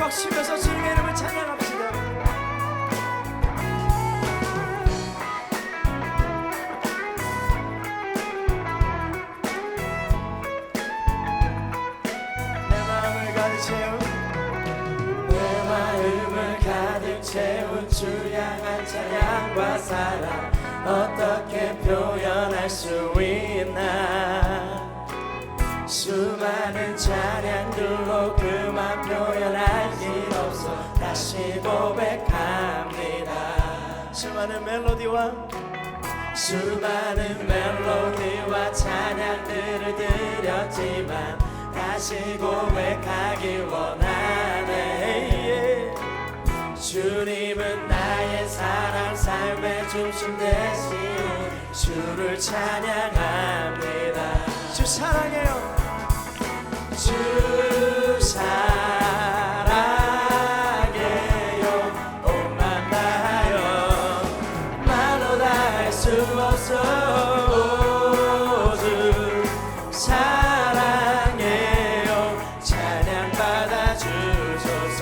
꽉 치면서 주님의 이름을 찬양합시다. 채운 주 향한 찬양과 사랑 어떻게 표현할 수 있나. 수많은 찬양들로 그만 표현할 길 없어 다시 고백합니다. 수많은 멜로디와 찬양들을 드렸지만 다시 고백하길 원하네. 주님은 나의 사랑 삶의 중심 되시오. 주를 찬양합니다. 주 사랑해요. 주 사랑해요. 온 맘 다하여 말로 다 할 수 없어. 주 사랑해요. 찬양 받아 주소서.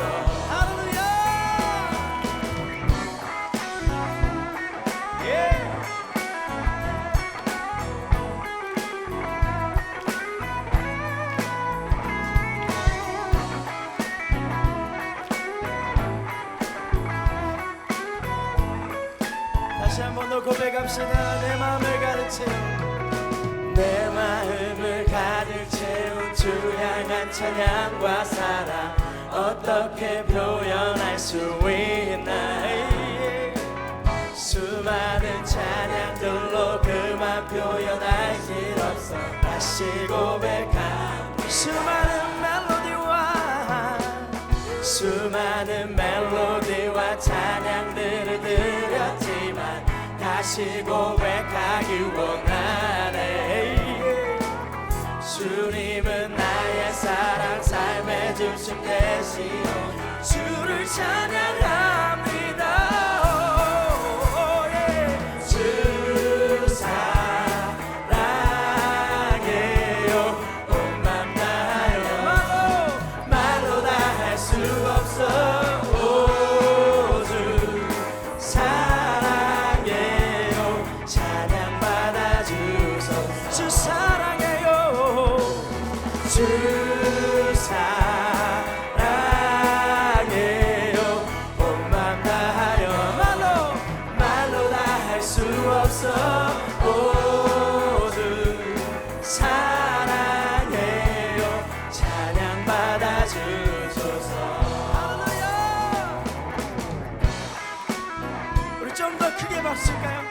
다시 한 번 더 고백합시다. 내 마음을 가득 채운 내 마음을 가득 채운 주 향한 찬양과 사랑 어떻게 표현할 수 있나. 수많은 찬양들로 그만 표현할 길 없어 다시 고백합니다. 수많은 멜로디와 찬양들을 드렸지만 다시 고백하길 원하네. 주님은 나의 사랑 삶의 중심 되시오. 주를 찬양합니다. 주 사랑해요. 온 맘 다하여 말로 다 할 수 없어. 주 사랑해요. 찬양 받아 주소서. 주 사랑해요. 주 사랑해요. 온 맘 다하여 말로 다 할 수 없어. 주 사랑해요. 찬양 받아 주소서. 우리 좀 더 크게 박수일까요?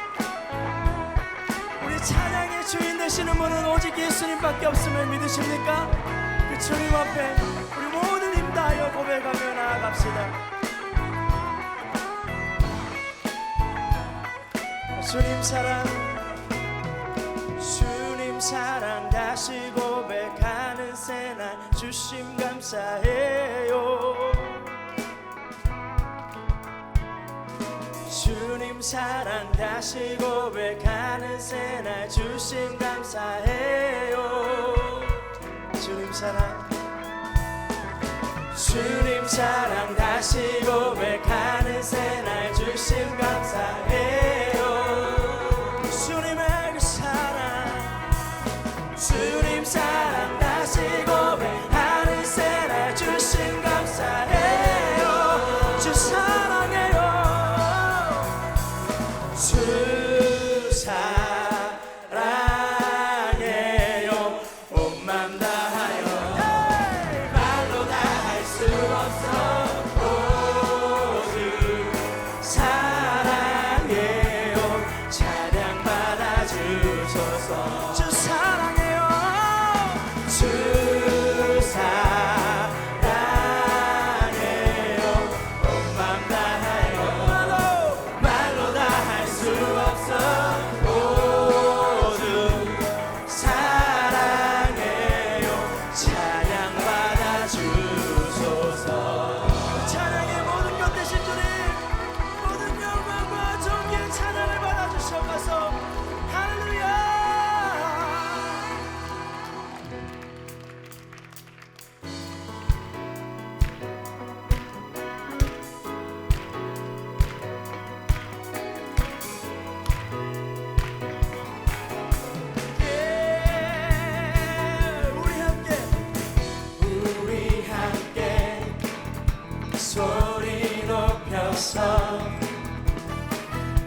우리 찬양의 주인 되시는 분은 오직 예수님밖에 없음을 믿으십니까? 그 주님 앞에 우리 모든 힘 다하여 고백하며 나아갑시다. 주님 사랑 다시 고백하는 새날 주심 감사해요. 주님 사랑 다시 고백하는 새날 주심 감사해요. 주님 사랑 다시 고백하는 새날 주심 감사해요. 주님의 그 사랑 주님 사랑 다시 고백하는 새날 주심 감사해요. 주 사랑해요. 주 사랑해요. 온 맘 다하여 말로 다 할 수 없어. 주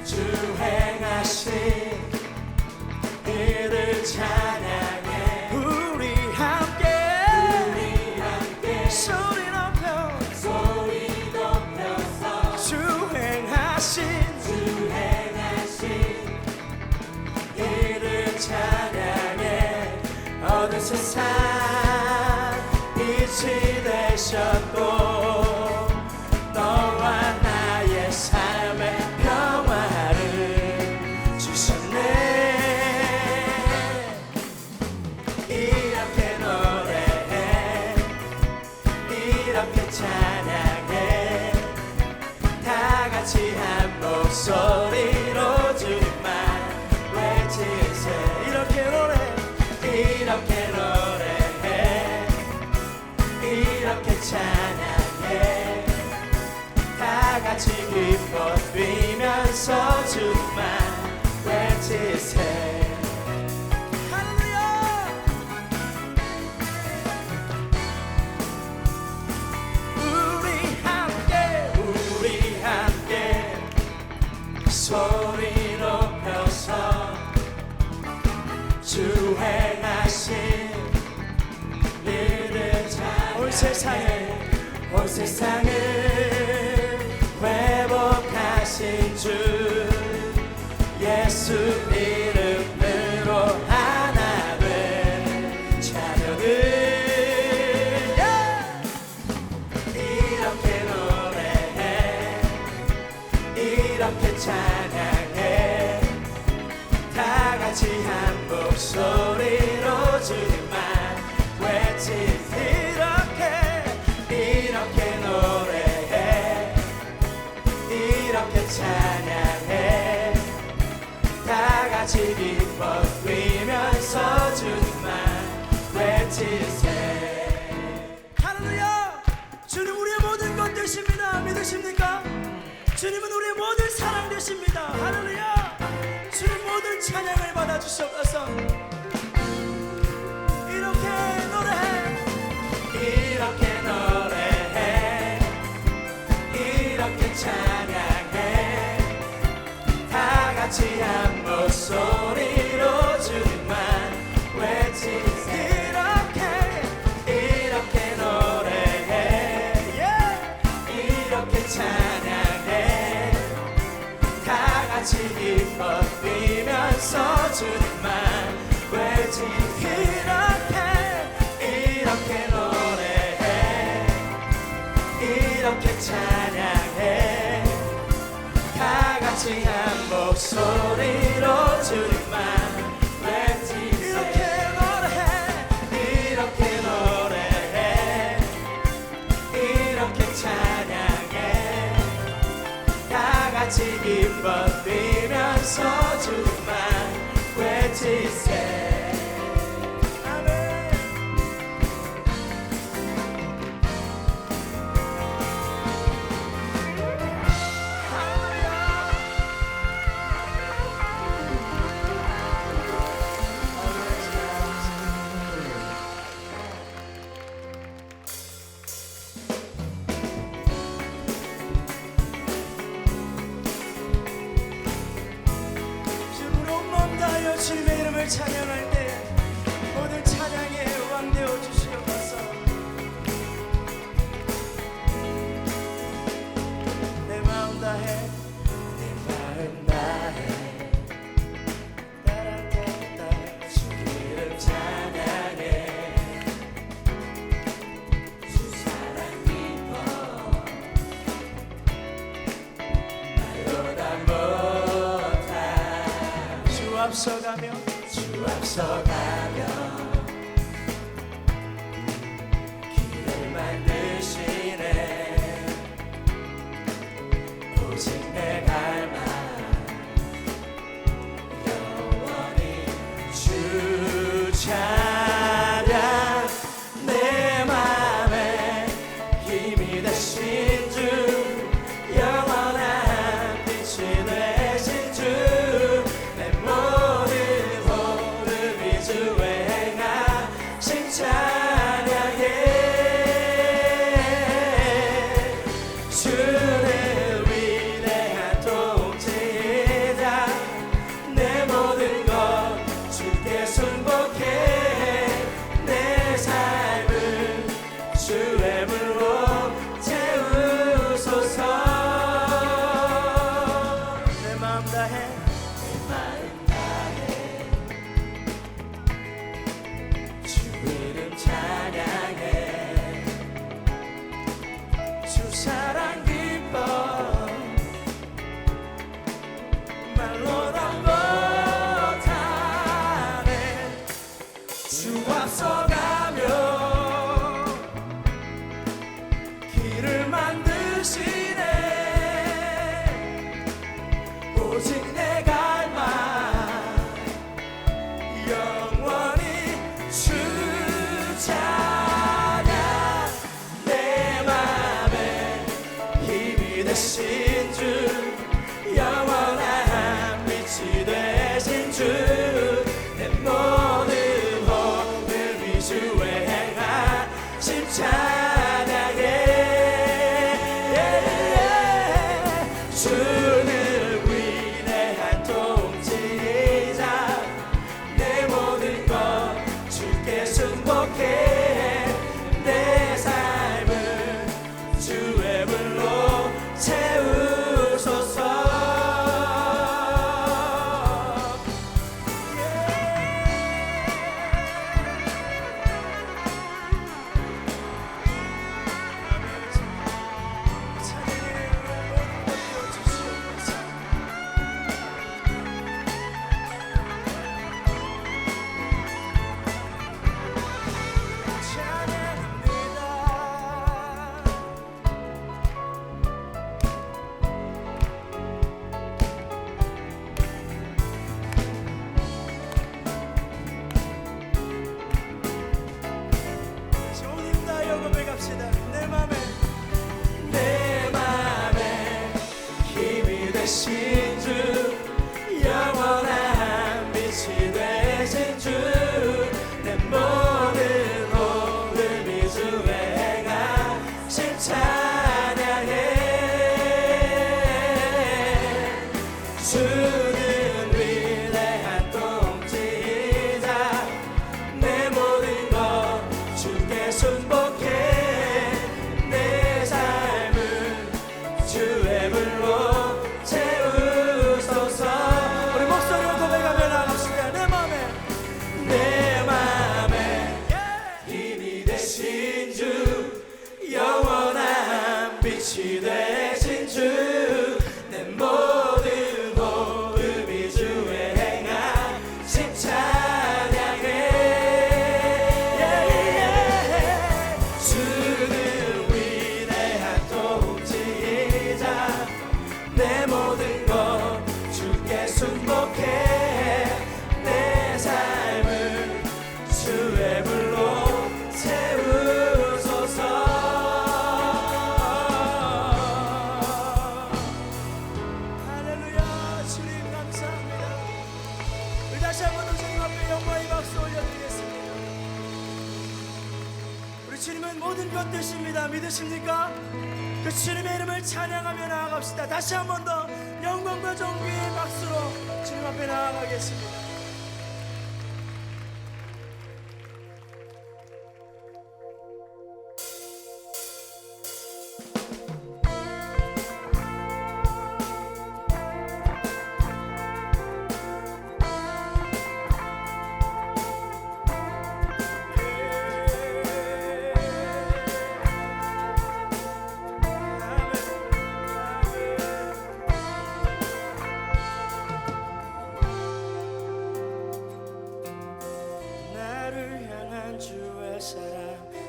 주 행하신 이를 찬양해 우리 함께 소리 높여서 주 행하신 이를 찬양해 어두운 세상 빛이 되셨고 너와 나의 삶의 평화를 주셨네 이렇게 노래해 이렇게 찬양해 다 같이 한 목소리로 주님만 외치세 이렇게 노래해 이렇게 찬양해 다 같이 기뻐 뛰면서 주님만 외치세 우리 함께 소리 높여서 주 행하신 일을 찬양해 온 세상을 회복하신 주 예수 이름으로 하나 된 자녀들 이렇게 노래해 이렇게 찬양해 다 같이 한 목소리로 주님만 외치 이렇게 노래해 이렇게 찬양해 다 같이 기뻐 뛰면서 주님만 외치세 할렐루야. 주님 우리의 모든 것 되십니다. 믿으십니까? 주님은 우리의 모든 사랑 되십니다. 할렐루야. 주님 모든 찬양을 받아주시옵소서. 이렇게 노래해 이렇게 찬양해 다 같이 한 목소리로 주님만 외치세 이렇게 노래해 이렇게 찬양해 다 같이 기뻐 뛰면서 주님만 외치세 이렇게 노래해 이렇게 찬양해 다 같이 한 목소리로 주님만 외치세 이렇게 노래해 이렇게 찬양해 다 같이 기뻐 뛰면서 주님만 외치세 주님의 이름을 찬양할 때 모든 찬양의 왕 되어 주시옵소서. 내 마음 다해 주 이름 찬양해 주 사랑 기뻐 말로 다 못한 주 앞서가며 길을 만드시네 오직 내 갈망 영원히 주 찬양 내 맘에 힘이 되신 주 영원한 빛이 되신 주 내 모든 호흡이 주 오직 내 갈망 영원히 주 찬양 내 맘에 힘이 되신 주 영원한 빛이 되신 주 내 모든 호흡이 주의 행하심 찬양해 주는 위대한 통치자 내 모든 것 주께 순복해 내 삶을 주의 불로 채우소서 내 맘에 힘이 되신 주 영원한 빛이 되신 주 내 모든 호흡이 주의 행하심 찬양해 주는 위대한 통치자 내 모든 것 주께 순복해 주의 불로 채우소서 우리 목소리로 고백하며 나갑시다. 내 맘에 힘이 되신 주 영원한 빛이 되신 주 내 모든 호흡이 주의 행하심 찬양해 주는 위대한 통치자 내 모든 것 주께 순복해 내 삶을 주의 불로 채우소서 할렐루야. 주님 감사합니다. 우리 다시 한번 더 주님 앞에 영광의 박수 올려드리겠습니다. 우리 주님은 모든 것 되십니다. 믿으십니까? 그 주님의 이름을 찬양하며 나아갑시다. 다시 한 번 더 영광과 존귀의 박수로 주님 앞에 나아가겠습니다.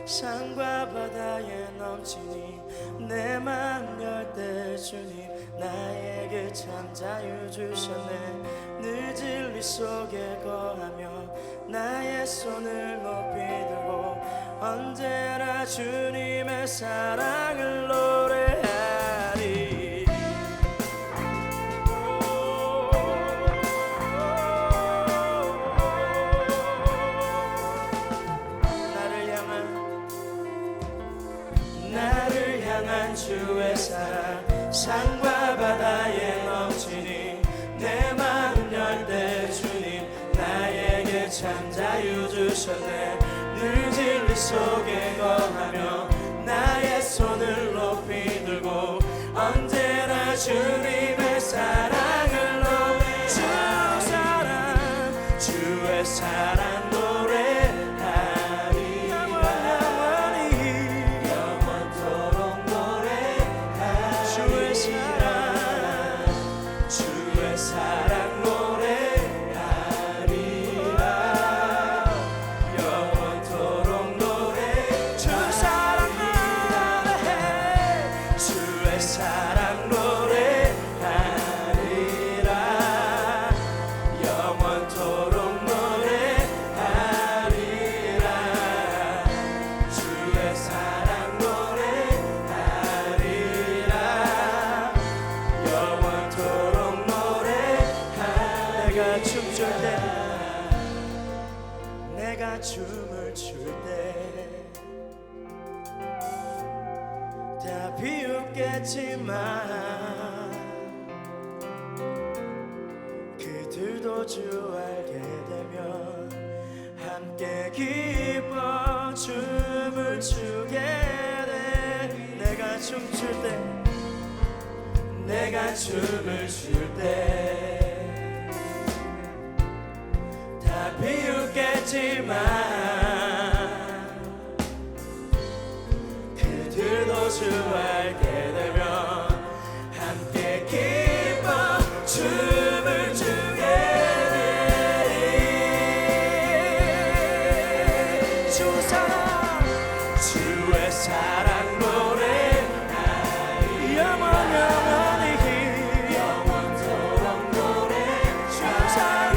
산과 바다에 넘치니 내 맘 열 때 주님 나에게 참 자유 주셨네. 늘 진리 속에 거하며 나의 손을 높이 들고 언제나 주님의 사랑을 노래하리. 나를 향한 주의 사랑 산과 바다에 넘치니 내 마음 열 때 주님 나에게 참 자유 주셨네. 늘 진리 속에 거하며 나의 손을 높이 들고 언제나 주님의 사랑을 노래 주 사랑 주의 사랑 노래하리. 영원토록 노래하리. 주의 사랑 노래하리라. 영원토록 노래 주 사랑 노래해. 주의 사랑 노래하리라. 때 내가 춤을 출 때 다 비웃겠지만 그들도 주 알게 되면 함께 기뻐 춤을 추게 돼. 내가 춤출 때 내가 춤을 출 때 다 비웃겠지만 그들도 주 알게 되면 함께 기뻐 춤을 추게 돼. 주 사랑 주의 사랑 노래 영원히 영원토록 노래 주 사랑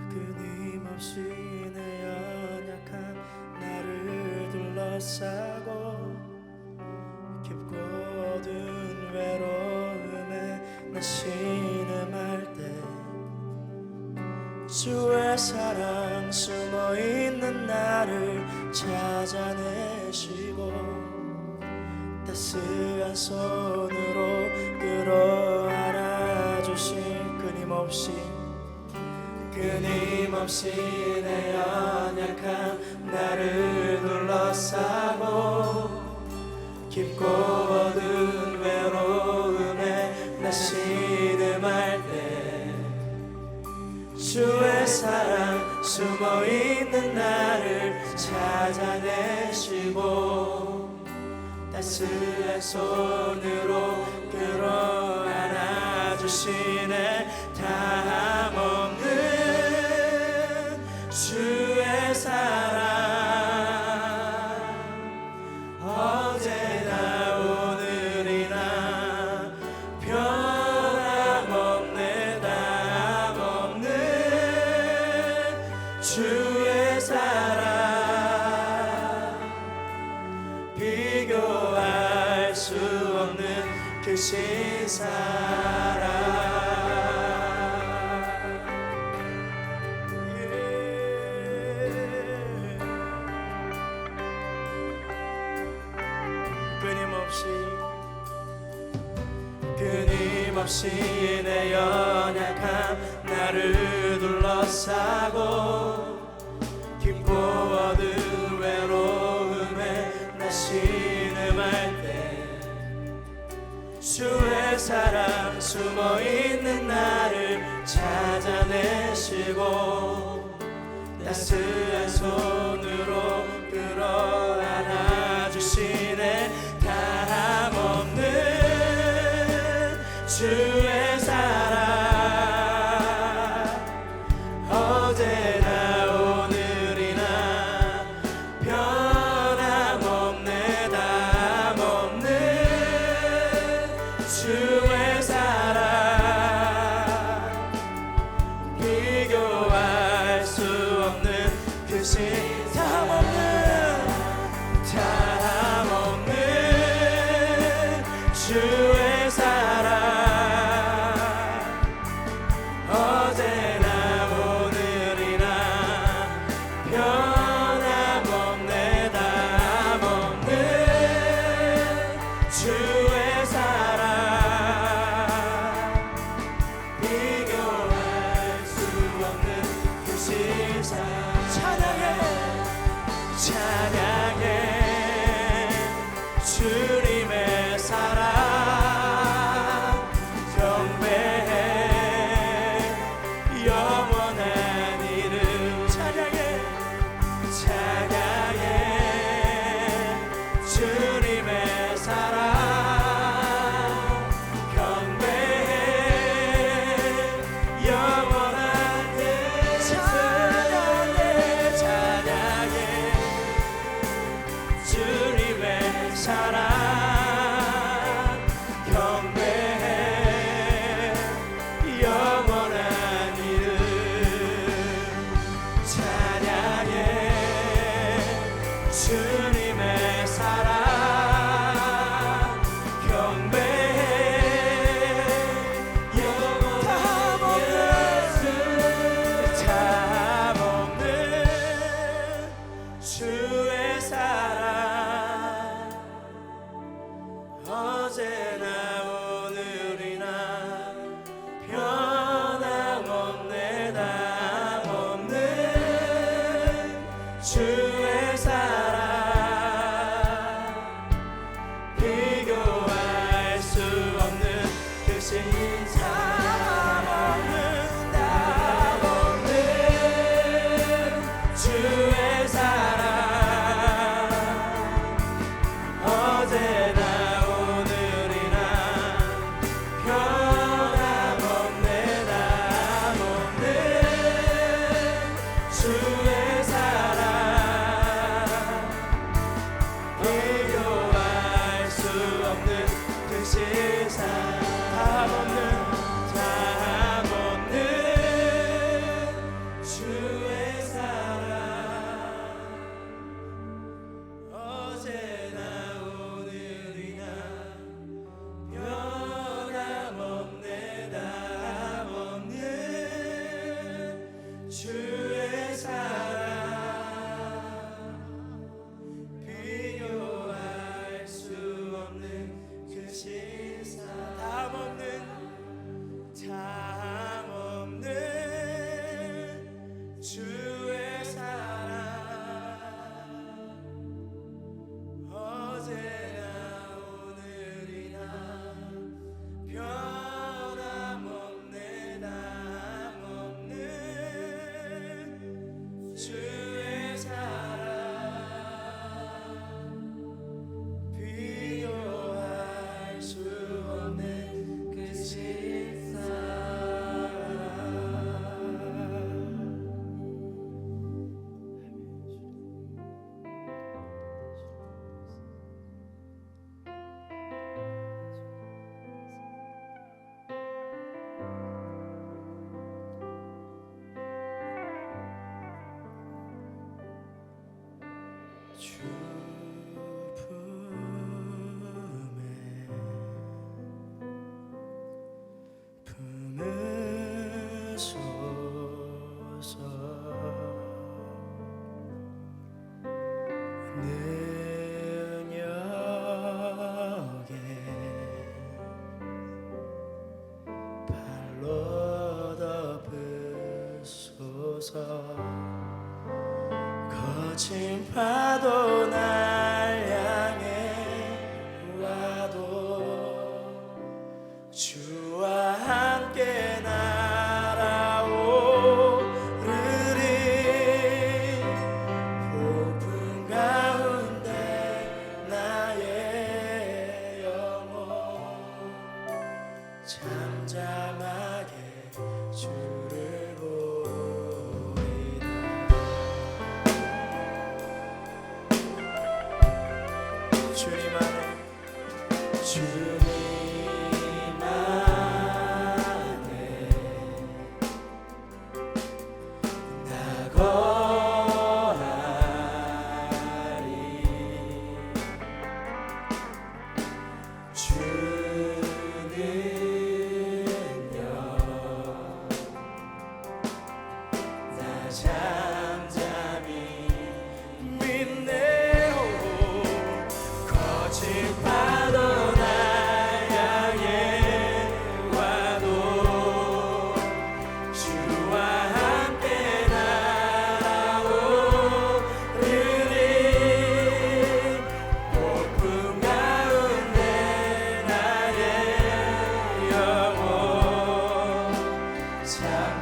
끊임없이 내 연약한 나를 둘러싸고 깊고 어두운 외로움에 나 신음할 때 주의 사랑 숨어있는 나를 찾아내시고 따스한 손으로 끌어안아주신 끊임없이 내 연약한 나를 둘러싸고 깊고 어두운 외로움에 나 신음할 때 주의 사랑 숨어있는 나를 찾아내시고 따스한 손으로 끌어안아주시네. 다함없는 주의 사랑 어제나 오늘이나 변함없네. 다함없는 주의 사랑 비교할 수 없는 그 신사랑 끊임없이 내 연약한 나를 둘러싸고 깊고 어두운 외로움에 나 신음할 때 주의 사랑 숨어있는 나를 찾아내시고 따스한 손으로 끌어안아주시네. 다함없는 주의 사랑 어제나 오늘이나 변함없네. 다함없는 주의 사랑 비교할 수 주시사 찬양해 찬양해 주님의 사랑 경배해 영원한 이름 찬양해 찬양해 주님의 사랑 경배해 영원한 찬양해 찬양해 주님의 사랑 경배해 영원한 이름 찬양해 주님의 사랑 경배해 영원한 예수 참없는 주의 사랑 어제나 오늘이나 변함없네 담없는 주의 사랑 비교할 수 없는 그 신사 담없는 주의 사랑 어제나 오늘이나 변함없네 담없는 주의 사랑 비교할 수 없는 그 신사 담없는 주의 사랑 어제나 오늘이나 변함없네 담없는 주의 사랑 비교할 수 없는 그 신사 담없는 주의 사랑 어제나 오늘이나 변함없네 담없는 주의 사랑 비교할 수 없는 그 신사 품으소서 능력에 발로 덮으소서 거친 파도 날 향해 와도 주와 함께 날아오르리 폭풍 가운데 나의 영혼 잠잠하게 주를 보리라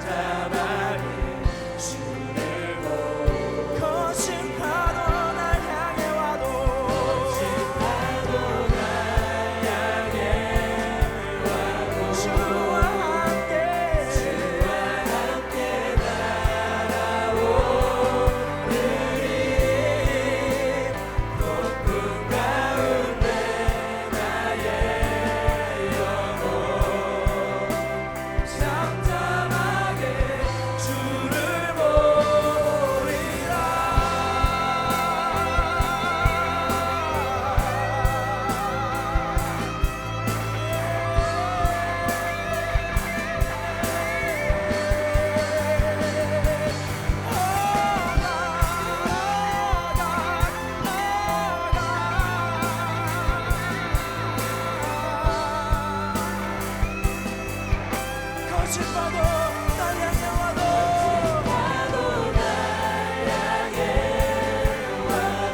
잠잠하게 주를 거친 파도 날 향해 와도 주와 함께 잠잠하게 주를 보리라. 거친 파도 날 향해 와도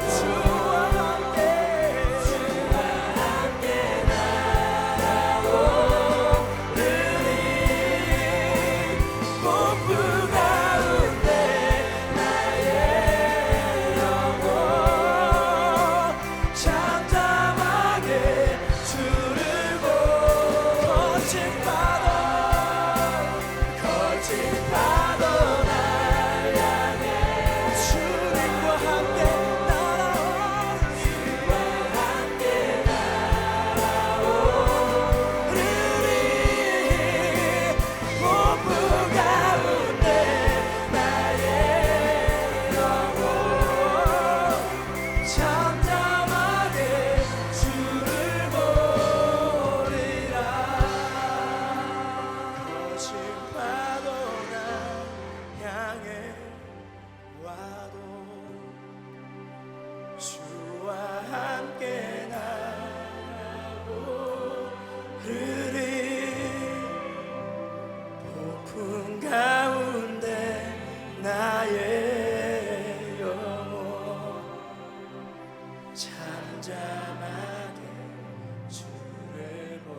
주와 함께 폭풍 가운데 나의 영혼 잠잠하게 주를 거친 파도 날 향해 주님과 함께 날아오니 폭풍 가운데 나의 영혼 잠잠하게 주를 보리라. 거친 파도 날 향해 와도 주와 함께 나가고 흐리 폭풍 가운데 나의 영혼 잠잠하게 주를 보리라.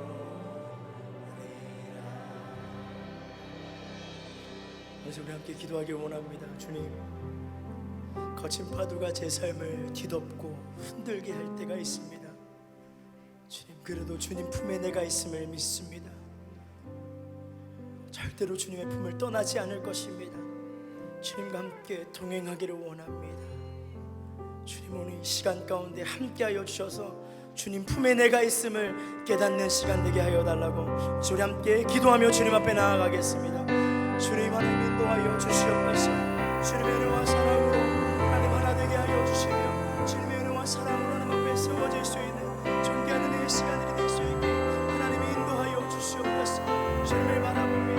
그래서 우리 함께 기도하길 원합니다. 주님, 거친 파도가 제 삶을 뒤덮고 흔들게 할 때가 있습니다. 주님, 그래도 주님 품에 내가 있음을 믿습니다. 절대로 주님의 품을 떠나지 않을 것입니다. 주님과 함께 동행하기를 원합니다. 주님, 오늘 이 시간 가운데 함께하여 주셔서 주님 품에 내가 있음을 깨닫는 시간 되게 하여 달라고 우리 함께 기도하며 주님 앞에 나아가겠습니다. 주님, 하나님 인도하여 주시옵소서. 주님의 은혜와 사랑으로 하나님 하나 되게 하여 주시며 주님의 은혜와 사랑으로 하나님 앞에 세워질 수 있는 존귀하는 이 시간들이 될 수 있게 하나님이 인도하여 주시옵소서. 주님을 바라봅니다.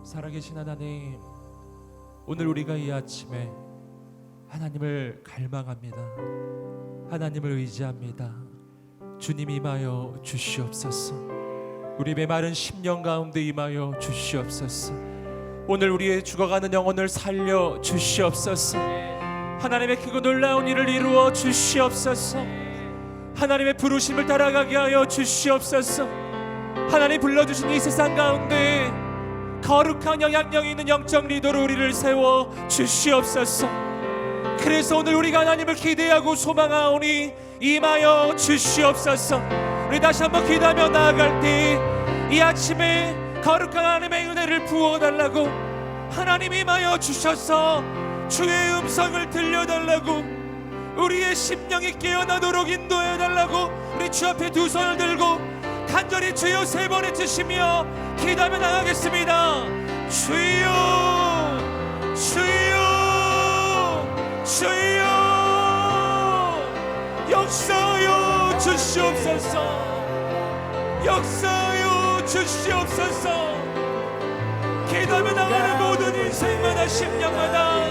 살아계신 하나님, 오늘 우리가 이 아침에 하나님을 갈망합니다. 하나님을 의지합니다. 주님 임하여 주시옵소서. 우리 메마른 심령 가운데 임하여 주시옵소서. 오늘 우리의 죽어가는 영혼을 살려 주시옵소서. 하나님의 크고 놀라운 일을 이루어 주시옵소서. 하나님의 부르심을 따라가게 하여 주시옵소서. 하나님 불러주신 이 세상 가운데 거룩한 영향력이 있는 영적 리더로 우리를 세워 주시옵소서. 그래서 오늘 우리가 하나님을 기대하고 소망하오니 임하여 주시옵소서. 우리 다시 한번 기도하며 나아갈 때 이 아침에 거룩한 하나님의 은혜를 부어달라고, 하나님 임하여 주셔서 주의 음성을 들려달라고, 우리의 심령이 깨어나도록 인도해달라고 우리 주 앞에 두 손을 들고 간절히 주여 세 번 외치시며 기도하며 나가겠습니다. 주여 주여 주여 역사하여 주시옵소서 역사하여 주시옵소서 기도하며 나가는 모든 인생마다 심령마다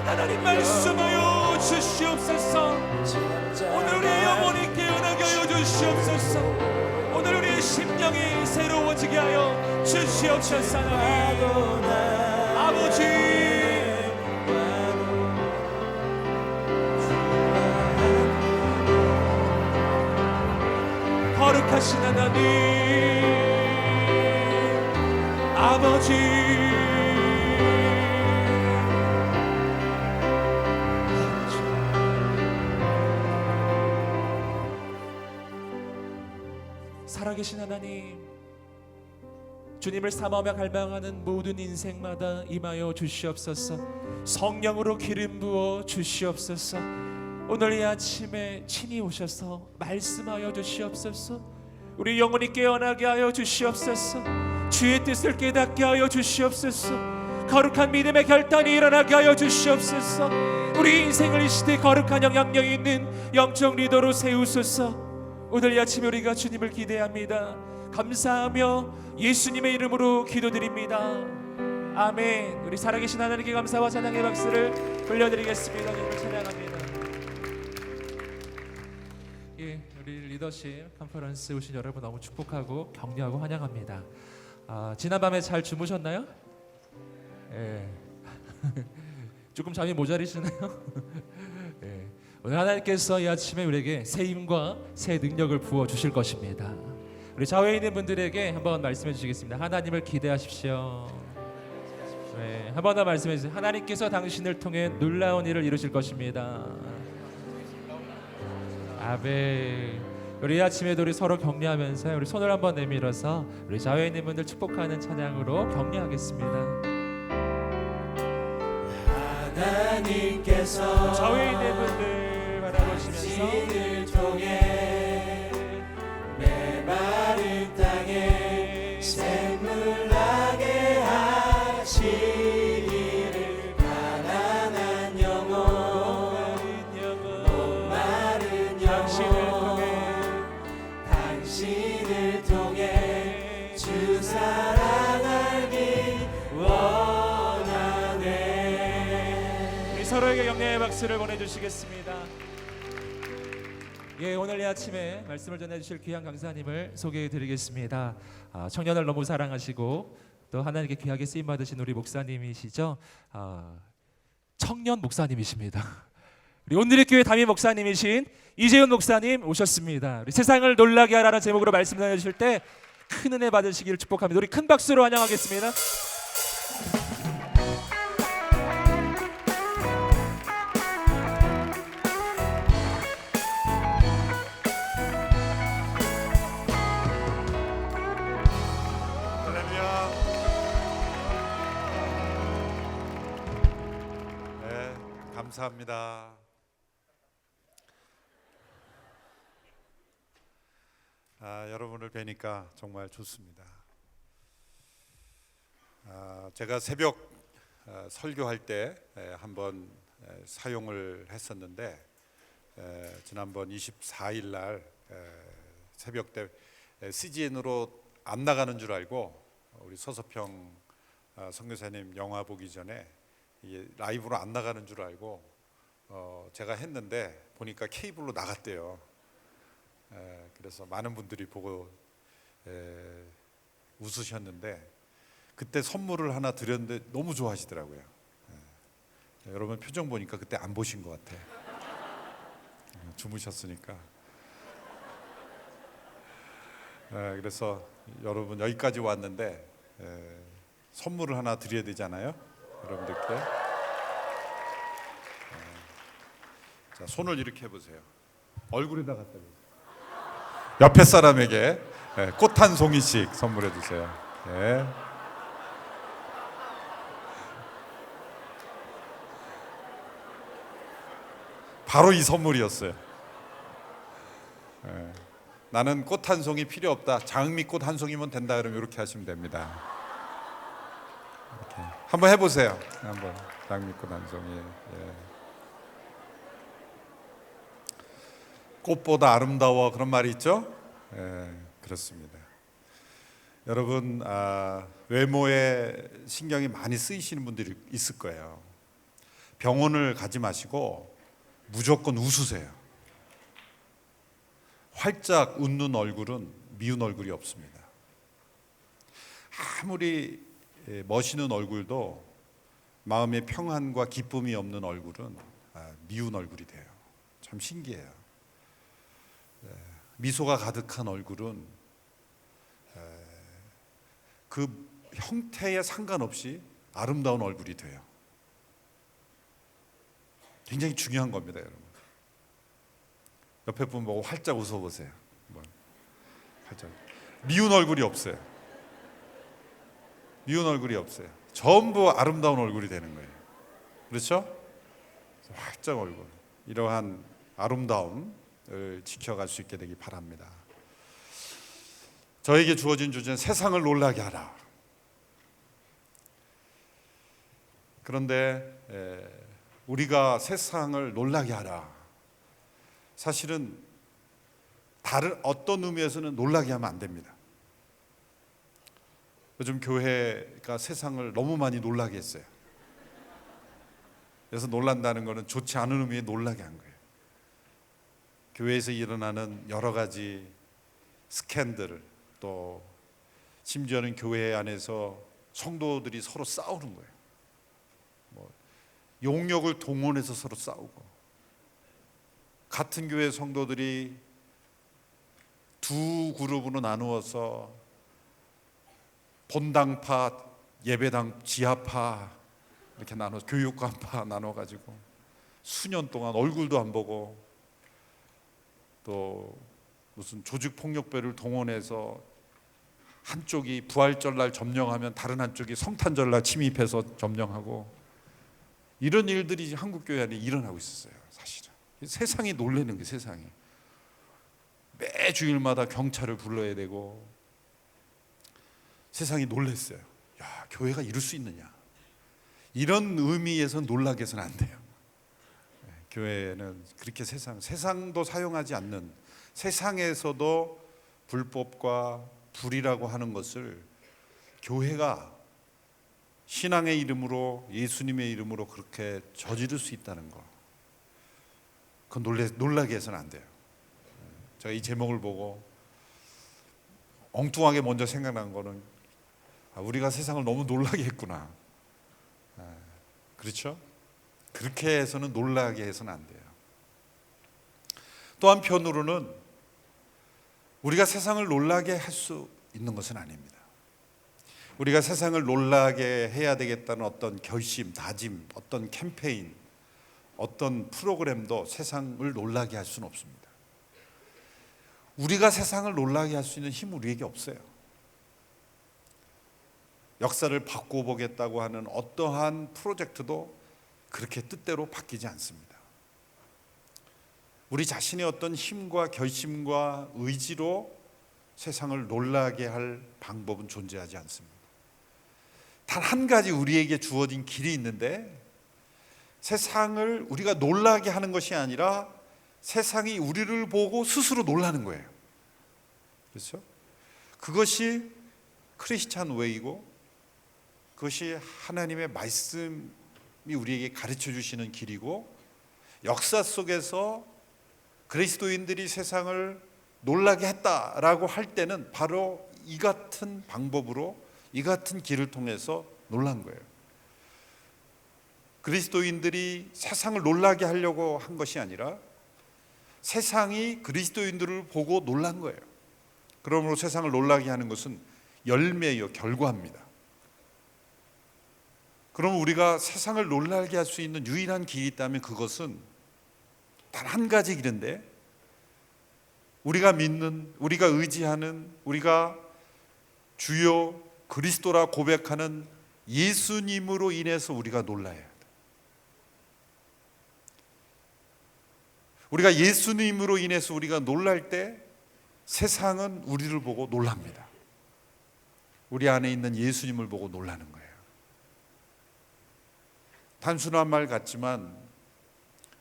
하나님 말씀하여 주시옵소서 오늘 우리의 영혼이 깨어나게 하여 주시옵소서 오늘 우리의 심령이 새로워지게 하여 주시옵소서 아버지 거룩하신 하나님 아버지 살아계신 하나님 주님을 사모하며 갈망하는 모든 인생마다 임하여 주시옵소서 성령으로 기름 부어 주시옵소서 오늘 이 아침에 친히 오셔서 말씀하여 주시옵소서 우리 영혼이 깨어나게 하여 주시옵소서 주의 뜻을 깨닫게 하여 주시옵소서 거룩한 믿음의 결단이 일어나게 하여 주시옵소서 우리 인생을 이 시대 거룩한 영향력 있는 영적 리더로 세우소서 오늘 이 아침에 우리가 주님을 기대합니다 감사하며 예수님의 이름으로 기도드립니다 아멘 우리 살아계신 하나님께 감사와 찬양의 박수를 올려드리겠습니다 주님을 찬양합니다 예, 우리 리더십 컨퍼런스 오신 여러분 너무 축복하고 격려하고 환영합니다 지난밤에 잘 주무셨나요? 예. 조금 잠이 모자리시나요? 예. 오늘 하나님께서 이 아침에 우리에게 새 힘과 새 능력을 부어 주실 것입니다. 우리 좌우에 있는 분들에게 한번 말씀해 주시겠습니다. 하나님을 기대하십시오. 네, 한 번 더 말씀해 주세요. 하나님께서 당신을 통해 놀라운 일을 이루실 것입니다. 아멘. 우리 이 아침에도 우리 서로 격려하면서 우리 손을 한번 내밀어서 우리 좌우에 있는 분들 축복하는 찬양으로 격려하겠습니다. 하나님께서 좌우에 있는 분들 바라보시면서 당신을 통해 메마른 땅에 샘물 나게 하시기를 가난한 영혼 목마른 당신을 통해 주 사랑 알기 원하네 우리 서로에게 격려의 박수를 보내주시겠습니다. 예, 오늘 이 아침에 말씀을 전해주실 귀한 강사님을 소개해드리겠습니다. 청년을 너무 사랑하시고 또 하나님께 귀하게 쓰임 받으신 우리 목사님이시죠. 청년 목사님이십니다. 우리 온누리 교회 담임 목사님이신 이재훈 목사님 오셨습니다. 우리 세상을 놀라게 하라는 제목으로 말씀 전해주실 때 큰 은혜 받으시기를 축복합니다. 우리 큰 박수로 환영하겠습니다. 네, 감사합니다. 여러분을 뵈니까 정말 좋습니다. 제가 새벽 설교할 때 한번 사용을 했었는데 지난번 24일 날 새벽 때 CGN으로 안 나가는 줄 알고 우리 서서평 선교사님 영화 보기 전에 라이브로 안 나가는 줄 알고 제가 했는데 보니까 케이블로 나갔대요. 그래서 많은 분들이 보고 웃으셨는데 그때 선물을 하나 드렸는데 너무 좋아하시더라고요. 여러분 표정 보니까 그때 안 보신 것 같아. 주무셨으니까. 그래서 여러분 여기까지 왔는데 선물을 하나 드려야 되잖아요. 여러분들께. 자, 손을 이렇게 해보세요. 얼굴에다 갖다 주세요. 옆에 사람에게 꽃 한 송이씩 선물해 주세요. 네. 바로 이 선물이었어요. 나는 꽃 한 송이 필요 없다. 장미꽃 한 송이면 된다. 그러면 이렇게 하시면 됩니다. 이렇게. 한번 해보세요. 한번 낭미꽃 한 송이. 예. 꽃보다 아름다워 그런 말이 있죠? 예, 그렇습니다. 여러분, 외모에 신경이 많이 쓰이시는 분들이 있을 거예요. 병원을 가지 마시고 무조건 웃으세요. 활짝 웃는 얼굴은 미운 얼굴이 없습니다. 아무리 멋있는 얼굴도 마음의 평안과 기쁨이 없는 얼굴은 미운 얼굴이 돼요. 참 신기해요. 미소가 가득한 얼굴은 그 형태에 상관없이 아름다운 얼굴이 돼요. 굉장히 중요한 겁니다, 여러분. 옆에 분 보고 활짝 웃어보세요. 활짝. 미운 얼굴이 없어요. 미운 얼굴이 없어요. 전부 아름다운 얼굴이 되는 거예요. 그렇죠? 활짝 얼굴. 이러한 아름다움을 지켜갈 수 있게 되기 바랍니다. 저에게 주어진 주제는 세상을 놀라게 하라. 그런데 우리가 세상을 놀라게 하라. 사실은 다른 어떤 의미에서는 놀라게 하면 안 됩니다. 요즘 교회가 세상을 너무 많이 놀라게 했어요. 그래서 놀란다는 것은 좋지 않은 의미에 놀라게 한 거예요. 교회에서 일어나는 여러 가지 스캔들, 또 심지어는 교회 안에서 성도들이 서로 싸우는 거예요. 용역을 동원해서 서로 싸우고, 같은 교회 성도들이 두 그룹으로 나누어서 본당파, 예배당, 지하파 이렇게 나눠, 교육관파 나눠가지고 수년 동안 얼굴도 안 보고, 또 무슨 조직폭력배를 동원해서 한쪽이 부활절날 점령하면 다른 한쪽이 성탄절날 침입해서 점령하고, 이런 일들이 한국교회 안에 일어나고 있었어요. 사실은 세상이 놀라는 거예요. 세상이 매 주일마다 경찰을 불러야 되고, 세상이 놀랐어요. 야, 교회가 이럴 수 있느냐. 이런 의미에서 놀라게 해서는 안 돼요. 교회는 그렇게 세상도 사용하지 않는, 세상에서도 불법과 불이라고 하는 것을 교회가 신앙의 이름으로, 예수님의 이름으로 그렇게 저지를 수 있다는 거, 그건 놀라게 해서는 안 돼요. 제가 이 제목을 보고 엉뚱하게 먼저 생각난 거는, 우리가 세상을 너무 놀라게 했구나. 그렇죠? 그렇게 해서는 놀라게 해서는 안 돼요. 또 한편으로는 우리가 세상을 놀라게 할 수 있는 것은 아닙니다. 우리가 세상을 놀라게 해야 되겠다는 어떤 결심, 다짐, 어떤 캠페인, 어떤 프로그램도 세상을 놀라게 할 수는 없습니다. 우리가 세상을 놀라게 할 수 있는 힘은 우리에게 없어요. 역사를 바꿔보겠다고 하는 어떠한 프로젝트도 그렇게 뜻대로 바뀌지 않습니다. 우리 자신의 어떤 힘과 결심과 의지로 세상을 놀라게 할 방법은 존재하지 않습니다. 단 한 가지 우리에게 주어진 길이 있는데, 세상을 우리가 놀라게 하는 것이 아니라 세상이 우리를 보고 스스로 놀라는 거예요. 그렇죠? 그것이 크리스찬 웨이고, 그것이 하나님의 말씀이 우리에게 가르쳐 주시는 길이고, 역사 속에서 그리스도인들이 세상을 놀라게 했다라고 할 때는 바로 이 같은 방법으로, 이 같은 길을 통해서 놀란 거예요. 그리스도인들이 세상을 놀라게 하려고 한 것이 아니라 세상이 그리스도인들을 보고 놀란 거예요. 그러므로 세상을 놀라게 하는 것은 열매요, 결과입니다. 그럼 우리가 세상을 놀라게 할 수 있는 유일한 길이 있다면 그것은 단 한 가지 길인데, 우리가 믿는, 우리가 의지하는, 우리가 주요 그리스도라 고백하는 예수님으로 인해서 우리가 놀라야 해요. 우리가 예수님으로 인해서 우리가 놀랄 때 세상은 우리를 보고 놀랍니다. 우리 안에 있는 예수님을 보고 놀라는 거예요. 단순한 말 같지만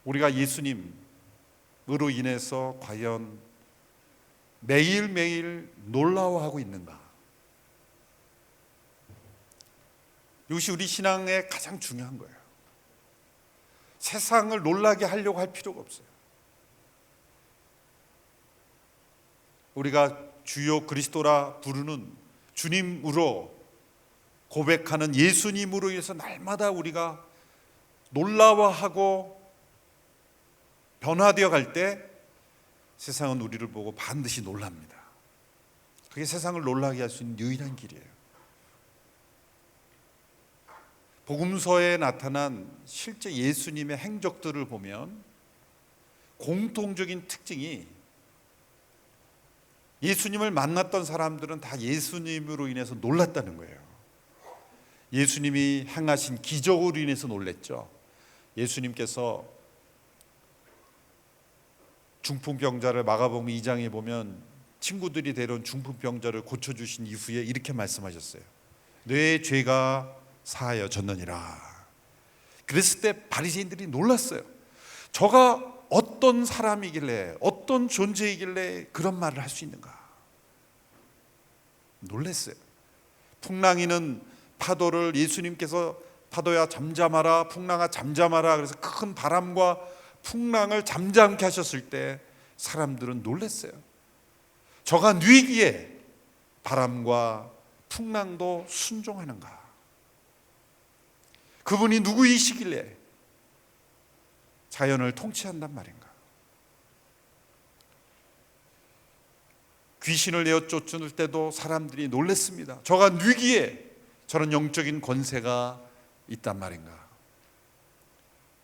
우리가 예수님으로 인해서 과연 매일매일 놀라워하고 있는가? 이것이 우리 신앙의 가장 중요한 거예요. 세상을 놀라게 하려고 할 필요가 없어요. 우리가 주요 그리스도라 부르는 주님으로 고백하는 예수님으로 인해서 날마다 우리가 놀라워하고 변화되어 갈 때 세상은 우리를 보고 반드시 놀랍니다. 그게 세상을 놀라게 할 수 있는 유일한 길이에요. 복음서에 나타난 실제 예수님의 행적들을 보면 공통적인 특징이 예수님을 만났던 사람들은 다 예수님으로 인해서 놀랐다는 거예요. 예수님이 행하신 기적으로 인해서 놀랬죠. 예수님께서 중풍병자를 마가복음 2장에 보면 친구들이 데려온 중풍병자를 고쳐주신 이후에 이렇게 말씀하셨어요. 내 죄가 사하여졌느니라. 그랬을 때 바리새인들이 놀랐어요. 저가 어떤 사람이길래, 어떤 존재이길래 그런 말을 할 수 있는가? 놀랐어요. 풍랑이는 파도를 예수님께서 파도야 잠잠하라, 풍랑아 잠잠하라, 그래서 큰 바람과 풍랑을 잠잠케 하셨을 때 사람들은 놀랐어요. 저가 뉘기에 바람과 풍랑도 순종하는가? 그분이 누구이시길래 자연을 통치한단 말인가? 귀신을 내어 쫓을 때도 사람들이 놀랐습니다. 저가 뉘기에 저런 영적인 권세가 있단 말인가?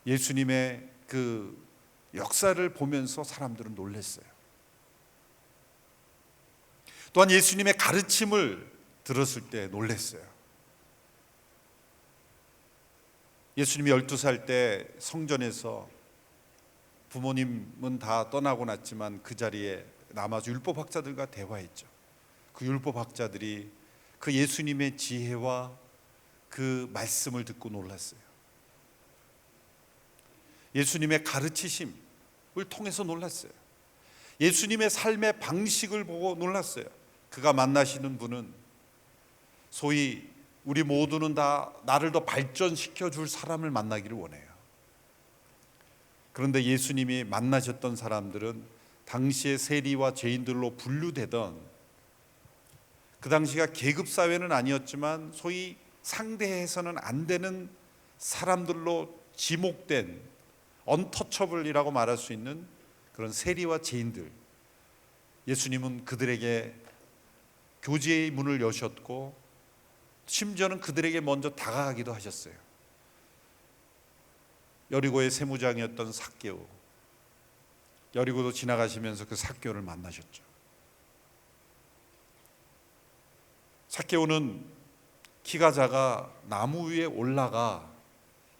예수님의 그 역사를 보면서 사람들은 놀랐어요. 또한 예수님의 가르침을 들었을 때 놀랐어요. 예수님이 12살 때 성전에서 부모님은 다 떠나고 났지만 그 자리에 남아서 율법학자들과 대화했죠. 그 율법학자들이 그 예수님의 지혜와 그 말씀을 듣고 놀랐어요. 예수님의 가르치심을 통해서 놀랐어요. 예수님의 삶의 방식을 보고 놀랐어요. 그가 만나시는 분은 소위 우리 모두는 다 나를 더 발전시켜 줄 사람을 만나기를 원해요. 그런데 예수님이 만나셨던 사람들은 당시의 세리와 죄인들로 분류되던, 그 당시가 계급사회는 아니었지만 소위 상대해서는 안 되는 사람들로 지목된 언터처블이라고 말할 수 있는 그런 세리와 죄인들. 예수님은 그들에게 교제의 문을 여셨고 심지어는 그들에게 먼저 다가가기도 하셨어요. 여리고의 세무장이었던 삭개오, 여리고도 지나가시면서 그 삭개오를 만나셨죠. 삭개오는 키가 작아 나무 위에 올라가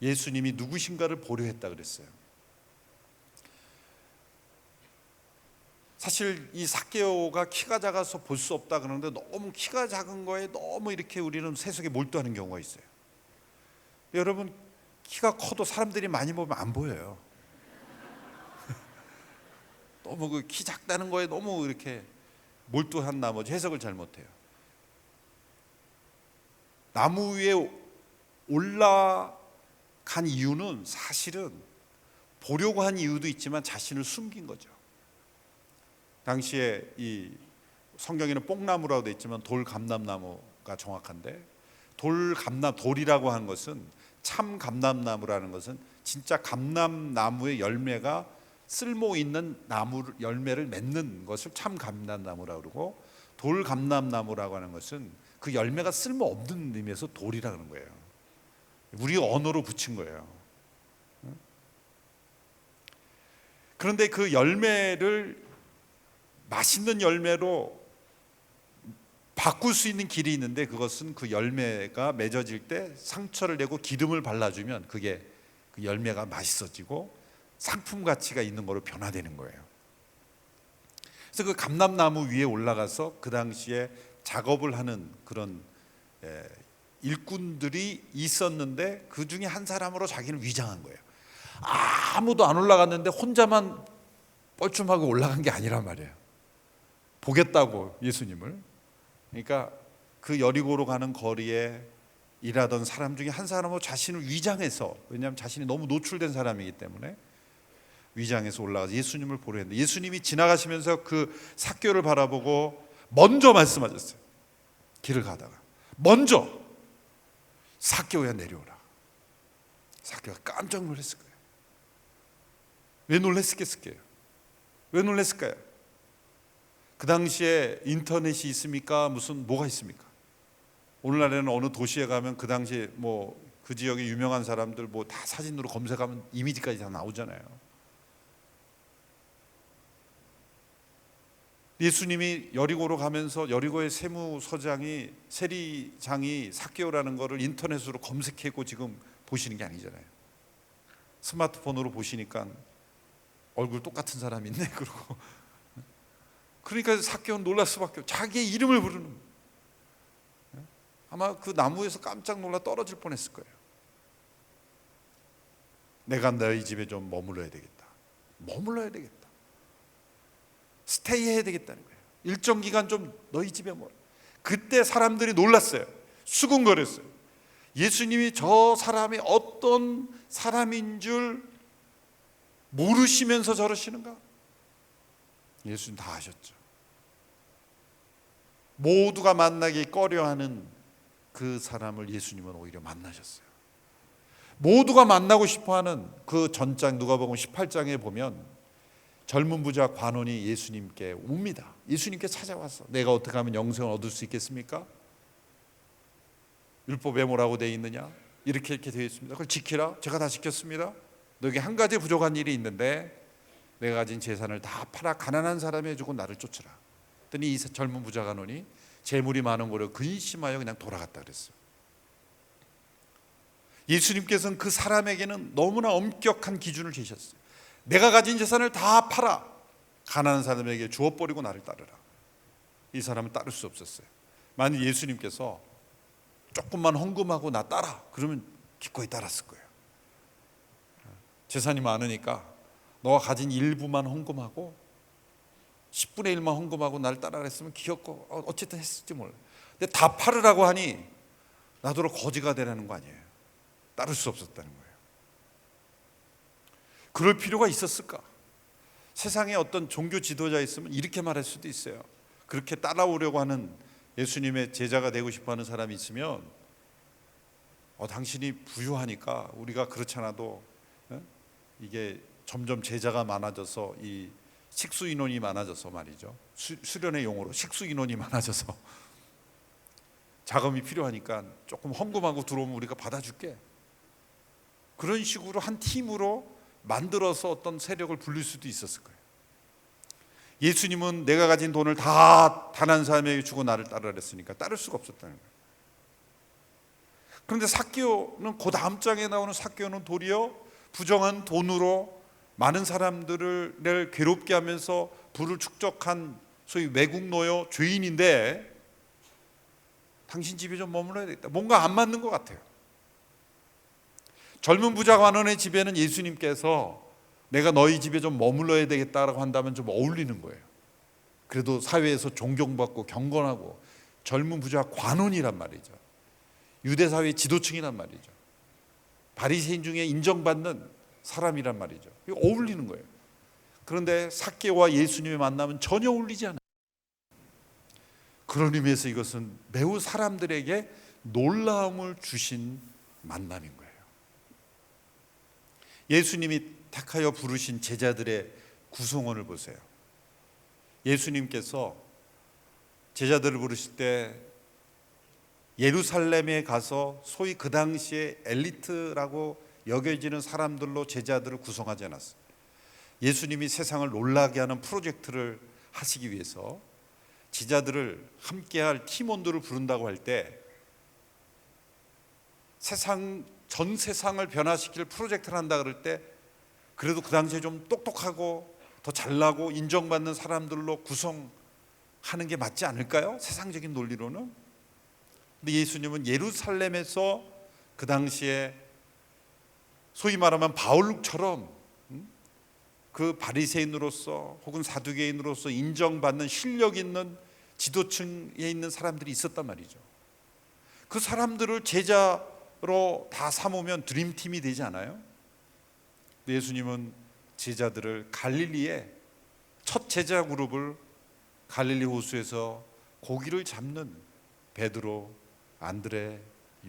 예수님이 누구신가를 보려 했다 그랬어요. 사실 이 삭개오가 키가 작아서 볼 수 없다 그러는데 너무 키가 작은 거에 너무 이렇게 우리는 세속에 몰두하는 경우가 있어요. 여러분, 키가 커도 사람들이 많이 보면 안 보여요. 너무 그 키 작다는 거에 너무 이렇게 몰두한 나머지 해석을 잘 못해요. 나무 위에 올라간 이유는 사실은 보려고 한 이유도 있지만 자신을 숨긴 거죠. 당시에 이 성경에는 뽕나무라고 되어 있지만 돌감람나무가 정확한데, 돌이라고 하는 것은, 참 감람나무라는 것은 진짜 감람나무의 열매가 쓸모 있는 나무 열매를 맺는 것을 참 감람나무라고 그러고, 돌감람나무라고 하는 것은 그 열매가 쓸모 없는 의미에서 돌이라고 하는 거예요. 우리 언어로 붙인 거예요. 그런데 그 열매를 맛있는 열매로 바꿀 수 있는 길이 있는데, 그것은 그 열매가 맺어질 때 상처를 내고 기름을 발라주면 그게 그 열매가 맛있어지고 상품 가치가 있는 거로 변화되는 거예요. 그래서 그 감람나무 위에 올라가서 그 당시에 작업을 하는 그런 일꾼들이 있었는데 그 중에 한 사람으로 자기는 위장한 거예요. 아무도 안 올라갔는데 혼자만 뻘쭘하게 올라간 게 아니란 말이에요. 보겠다고 예수님을. 그러니까 그 여리고로 가는 거리에 일하던 사람 중에 한 사람으로 자신을 위장해서, 왜냐하면 자신이 너무 노출된 사람이기 때문에 위장해서 올라가서 예수님을 보려 했는데, 예수님이 지나가시면서 그 삭개오를 바라보고 먼저 말씀하셨어요. 길을 가다가 먼저 삭개오야 내려오라. 삭개오가 깜짝 놀랐을 거예요. 왜 놀랐을까요? 왜 놀랐을까요? 그 당시에 인터넷이 있습니까? 무슨 뭐가 있습니까? 오늘날에는 어느 도시에 가면 그 당시에 뭐 그 지역의 유명한 사람들 뭐 다 사진으로 검색하면 이미지까지 다 나오잖아요. 예수님이 여리고로 가면서 여리고의 세무서장이, 세리장이 삭개오라는 거를 인터넷으로 검색하고 지금 보시는 게 아니잖아요. 스마트폰으로 보시니까 얼굴 똑같은 사람이 있네 그러고. 그러니까 삭개오는 놀랄 수밖에 없어요. 자기의 이름을 부르는 거예요. 아마 그 나무에서 깜짝 놀라 떨어질 뻔했을 거예요. 내가 너희 집에 좀 머물러야 되겠다. 머물러야 되겠다. 스테이 해야 되겠다는 거예요. 일정 기간 좀 너희 집에 머물러. 그때 사람들이 놀랐어요. 수군거렸어요. 예수님이 저 사람이 어떤 사람인 줄 모르시면서 저러시는가? 예수님 다 아셨죠. 모두가 만나기 꺼려하는 그 사람을 예수님은 오히려 만나셨어요. 모두가 만나고 싶어하는 그 전장 누가복음 18장에 보면 젊은 부자 관원이 예수님께 옵니다. 예수님께 찾아와서 내가 어떻게 하면 영생을 얻을 수 있겠습니까? 율법에 뭐라고 되어 있느냐? 이렇게 되어 있습니다. 그걸 지키라. 제가 다 지켰습니다. 너에게 한 가지 부족한 일이 있는데 내가 가진 재산을 다 팔아 가난한 사람에게 주고 나를 쫓으라. 그랬더니 이 젊은 부자 관원이 재물이 많은 거로 근심하여 그냥 돌아갔다 그랬어요. 예수님께서는 그 사람에게는 너무나 엄격한 기준을 제셨어요. 내가 가진 재산을 다 팔아 가난한 사람에게 주어버리고 나를 따르라. 이 사람은 따를 수 없었어요. 만약 예수님께서 조금만 헌금하고 나 따라 그러면 기꺼이 따랐을 거예요. 재산이 많으니까 너가 가진 일부만 헌금하고 10분의 1만 헌금하고 나를 따라 했으면 귀엽고 어쨌든 했을지 몰라. 근데 다 팔으라고 하니 나더러 거지가 되라는 거 아니에요. 따를 수 없었다는 거예요. 그럴 필요가 있었을까? 세상에 어떤 종교 지도자 있으면 이렇게 말할 수도 있어요. 그렇게 따라오려고 하는 예수님의 제자가 되고 싶어하는 사람이 있으면 당신이 부유하니까 우리가 그렇지 않아도 이게 점점 제자가 많아져서 이 식수 인원이 많아져서 말이죠. 수련의 용어로 식수 인원이 많아져서 자금이 필요하니까 조금 헌금하고 들어오면 우리가 받아줄게. 그런 식으로 한 팀으로 만들어서 어떤 세력을 불릴 수도 있었을 거예요. 예수님은 내가 가진 돈을 다 단 한 사람에게 주고 나를 따르라 했으니까 따를 수가 없었다는 거예요. 그런데 삭개오는 그 다음 장에 나오는 삭개오는 도리어 부정한 돈으로 많은 사람들을 괴롭게 하면서 부를 축적한 소위 외국 노여 죄인인데 당신 집에 좀 머물러야 되겠다. 뭔가 안 맞는 것 같아요. 젊은 부자 관원의 집에는 예수님께서 내가 너희 집에 좀 머물러야 되겠다라고 한다면 좀 어울리는 거예요. 그래도 사회에서 존경받고 경건하고 젊은 부자 관원이란 말이죠. 유대 사회의 지도층이란 말이죠. 바리새인 중에 인정받는 사람이란 말이죠. 이거 어울리는 거예요. 그런데 삭개오와 예수님의 만남은 전혀 어울리지 않아요. 그런 의미에서 이것은 매우 사람들에게 놀라움을 주신 만남인 거예요. 예수님이 택하여 부르신 제자들의 구성원을 보세요. 예수님께서 제자들을 부르실 때 예루살렘에 가서 소위 그 당시에 엘리트라고 여겨지는 사람들로 제자들을 구성하지 않았어요. 예수님이 세상을 놀라게 하는 프로젝트를 하시기 위해서 제자들을 함께할 팀원들을 부른다고 할 때 전 세상을 변화시킬 프로젝트를 한다 그럴 때 그래도 그 당시에 좀 똑똑하고 더 잘나고 인정받는 사람들로 구성하는 게 맞지 않을까요? 세상적인 논리로는. 근데 예수님은 예루살렘에서 그 당시에 소위 말하면 바울처럼 그 바리새인으로 혹은 사두개인으로서 인정받는 실력 있는 지도층에 있는 사람들이 있었단 말이죠. 그 사람들을 제자로 다 삼으면 드림팀이 되지 않아요? 예수님은 제자들을 갈릴리에 첫 제자 그룹을 갈릴리 호수에서 고기를 잡는 베드로, 안드레,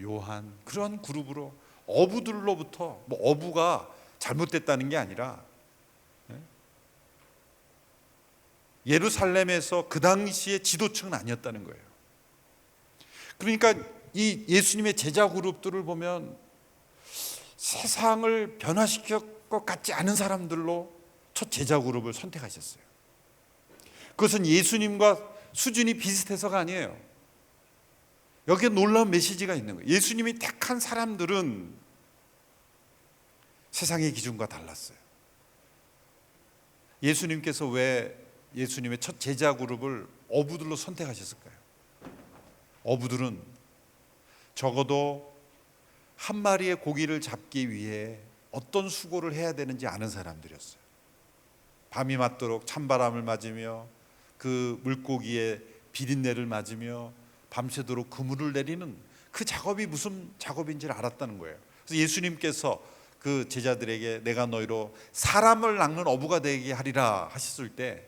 요한 그런 그룹으로 어부들로부터 어부가 잘못됐다는 게 아니라 예루살렘에서 그 당시의 지도층은 아니었다는 거예요. 그러니까 이 예수님의 제자 그룹들을 보면 세상을 변화시킬 것 같지 않은 사람들로 첫 제자 그룹을 선택하셨어요. 그것은 예수님과 수준이 비슷해서가 아니에요. 여기에 놀라운 메시지가 있는 거예요. 예수님이 택한 사람들은 세상의 기준과 달랐어요. 예수님께서 왜 예수님의 첫 제자 그룹을 어부들로 선택하셨을까요? 어부들은 적어도 한 마리의 고기를 잡기 위해 어떤 수고를 해야 되는지 아는 사람들이었어요. 밤이 맞도록 찬바람을 맞으며 그 물고기의 비린내를 맞으며 밤새도록 그물을 내리는 그 작업이 무슨 작업인지를 알았다는 거예요. 그래서 예수님께서 그 제자들에게 내가 너희로 사람을 낚는 어부가 되게 하리라 하셨을 때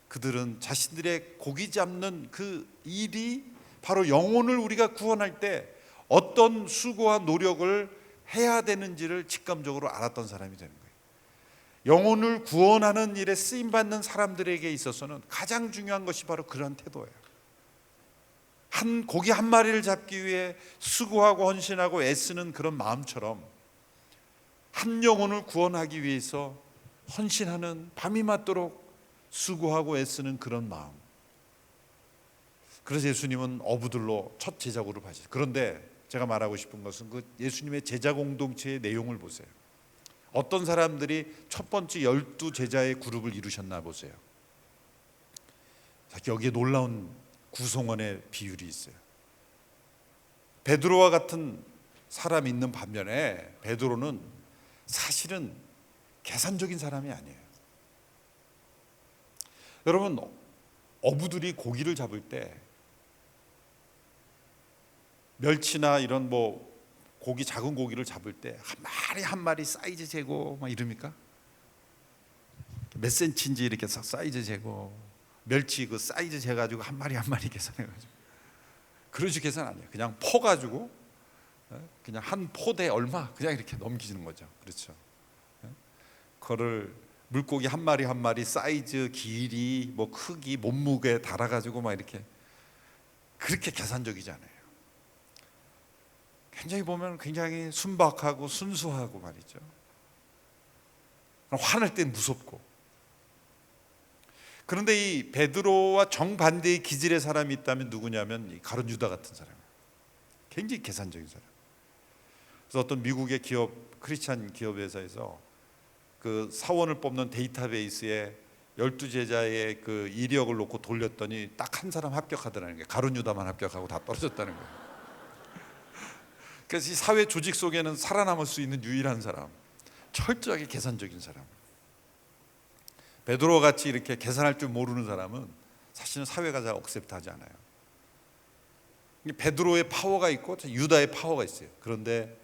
그들은 자신들의 고기 잡는 그 일이 바로 영혼을 우리가 구원할 때 어떤 수고와 노력을 해야 되는지를 직감적으로 알았던 사람이 되는 거예요. 영혼을 구원하는 일에 쓰임받는 사람들에게 있어서는 가장 중요한 것이 바로 그런 태도예요. 고기 한 마리를 잡기 위해 수고하고 헌신하고 애쓰는 그런 마음처럼 한 영혼을 구원하기 위해서 헌신하는 밤이 맞도록 수고하고 애쓰는 그런 마음. 그래서 예수님은 어부들로 첫 제자 그룹 하셨어요. 그런데 제가 말하고 싶은 것은 그 예수님의 제자 공동체의 내용을 보세요. 어떤 사람들이 첫 번째 12제자의 그룹을 이루셨나 보세요. 여기에 놀라운 구성원의 비율이 있어요. 베드로와 같은 사람이 있는 반면에 베드로는 사실은 계산적인 사람이 아니에요. 여러분, 어부들이 고기를 잡을 때 멸치나 이런 고기 작은 고기를 잡을 때 한 마리 사이즈 재고 막 이럽니까? 몇 센치인지 이렇게 사이즈 재고 멸치 그 사이즈 재가지고 한 마리 계산해가지고 그러지 계산 아니에요. 그냥 퍼가지고 그냥 한 포대 얼마 그냥 이렇게 넘기는 거죠. 그렇죠? 그거를 물고기 한 마리 사이즈, 길이, 크기, 몸무게 달아가지고 막 이렇게 그렇게 계산적이지 않아요. 굉장히 보면 굉장히 순박하고 순수하고 말이죠. 화낼 땐 무섭고. 그런데 이 베드로와 정반대의 기질의 사람이 있다면 누구냐면 이 가룟 유다 같은 사람이에요. 굉장히 계산적인 사람. 그래서 어떤 미국의 기업, 크리스찬 기업 회사에서 그 사원을 뽑는 데이터베이스에 12제자의 그 이력을 놓고 돌렸더니 딱 한 사람 합격하더라는 게 가룟 유다만 합격하고 다 떨어졌다는 거예요. 그래서 이 사회 조직 속에는 살아남을 수 있는 유일한 사람, 철저하게 계산적인 사람. 베드로 같이 이렇게 계산할 줄 모르는 사람은 사실은 사회가 잘 억셉트하지 않아요. 베드로의 파워가 있고 유다의 파워가 있어요. 그런데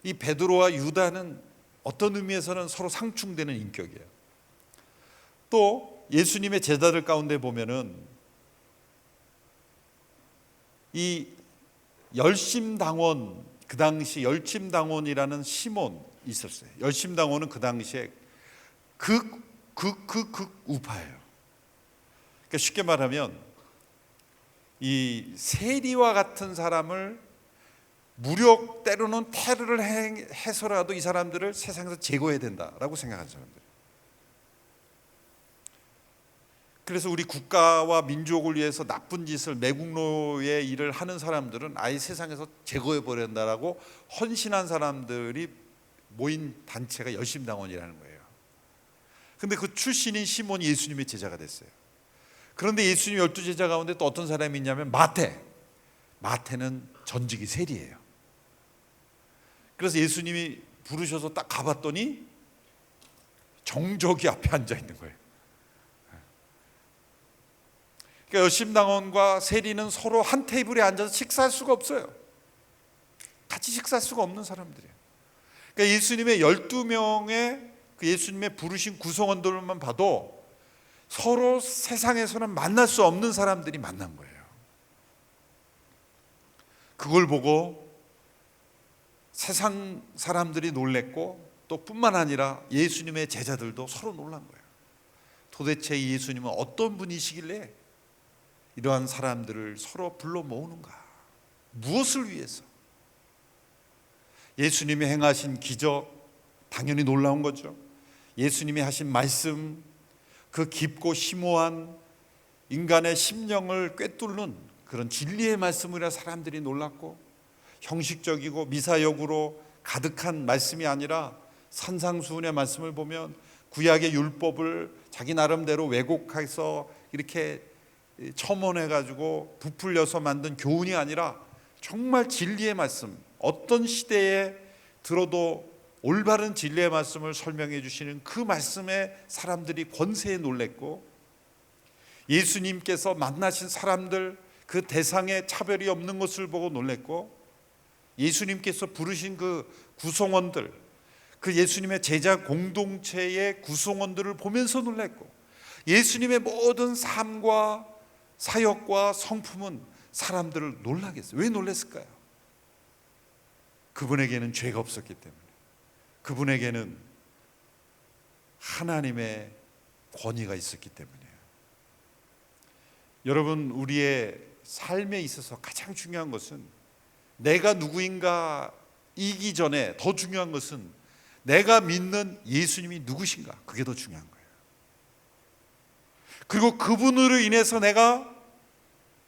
이 베드로와 유다는 어떤 의미에서는 서로 상충되는 인격이에요. 또 예수님의 제자들 가운데 보면은 이 열심당원, 그 당시 열심당원이라는 시몬 있었어요. 열심당원은 그 당시에 우파예요. 그러니까 쉽게 말하면 이 세리와 같은 사람을 무력 때로는 테러를 해서라도 이 사람들을 세상에서 제거해야 된다라고 생각하는 사람들. 그래서 우리 국가와 민족을 위해서 나쁜 짓을 매국노의 일을 하는 사람들은 아예 세상에서 제거해 버린다라고 헌신한 사람들이 모인 단체가 열심당원이라는 거예요. 근데 그 출신인 시몬이 예수님의 제자가 됐어요. 그런데 예수님 12제자 가운데 또 어떤 사람이 있냐면 마태. 마태는 전직이 세리예요. 그래서 예수님이 부르셔서 딱 가봤더니 정적이 앞에 앉아 있는 거예요. 그러니까 열심당원과 세리는 서로 한 테이블에 앉아서 식사할 수가 없어요. 같이 식사할 수가 없는 사람들이에요. 그러니까 예수님의 12명의 그 예수님의 부르신 구성원들만 봐도 서로 세상에서는 만날 수 없는 사람들이 만난 거예요. 그걸 보고 세상 사람들이 놀랬고 또 뿐만 아니라 예수님의 제자들도 서로 놀란 거예요. 도대체 예수님은 어떤 분이시길래 이러한 사람들을 서로 불러 모으는가? 무엇을 위해서? 예수님이 행하신 기적 당연히 놀라운 거죠. 예수님이 하신 말씀, 그 깊고 심오한 인간의 심령을 꿰뚫는 그런 진리의 말씀이라 사람들이 놀랐고, 형식적이고 미사역으로 가득한 말씀이 아니라 산상수훈의 말씀을 보면 구약의 율법을 자기 나름대로 왜곡해서 이렇게 첨언해가지고 부풀려서 만든 교훈이 아니라 정말 진리의 말씀, 어떤 시대에 들어도 올바른 진리의 말씀을 설명해 주시는 그 말씀에 사람들이 권세에 놀랬고, 예수님께서 만나신 사람들 그 대상에 차별이 없는 것을 보고 놀랬고, 예수님께서 부르신 그 구성원들, 그 예수님의 제자 공동체의 구성원들을 보면서 놀랬고, 예수님의 모든 삶과 사역과 성품은 사람들을 놀라게 했어요. 왜 놀랐을까요? 그분에게는 죄가 없었기 때문에, 그분에게는 하나님의 권위가 있었기 때문이에요. 여러분, 우리의 삶에 있어서 가장 중요한 것은 내가 누구인가 이기 전에 더 중요한 것은 내가 믿는 예수님이 누구신가, 그게 더 중요한 거예요. 그리고 그분으로 인해서 내가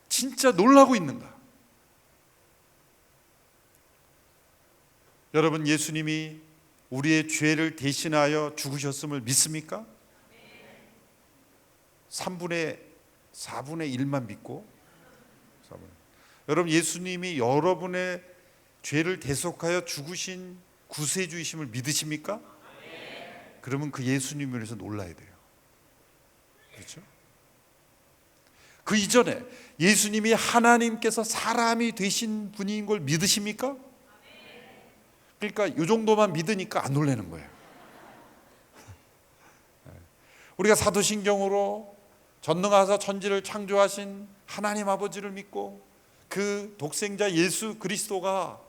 진짜 놀라고 있는가. 여러분, 예수님이 우리의 죄를 대신하여 죽으셨음을 믿습니까? 3분의 4분의 1만 믿고, 여러분, 예수님이 여러분의 죄를 대속하여 죽으신 구세주이심을 믿으십니까? 그러면 그 예수님을 위해서 놀라야 돼요. 그렇죠? 그 이전에 예수님이 하나님께서 사람이 되신 분인 걸 믿으십니까? 그러니까 이 정도만 믿으니까 안 놀라는 거예요. 우리가 사도신경으로 전능하사 천지를 창조하신 하나님 아버지를 믿고 그 독생자 예수 그리스도가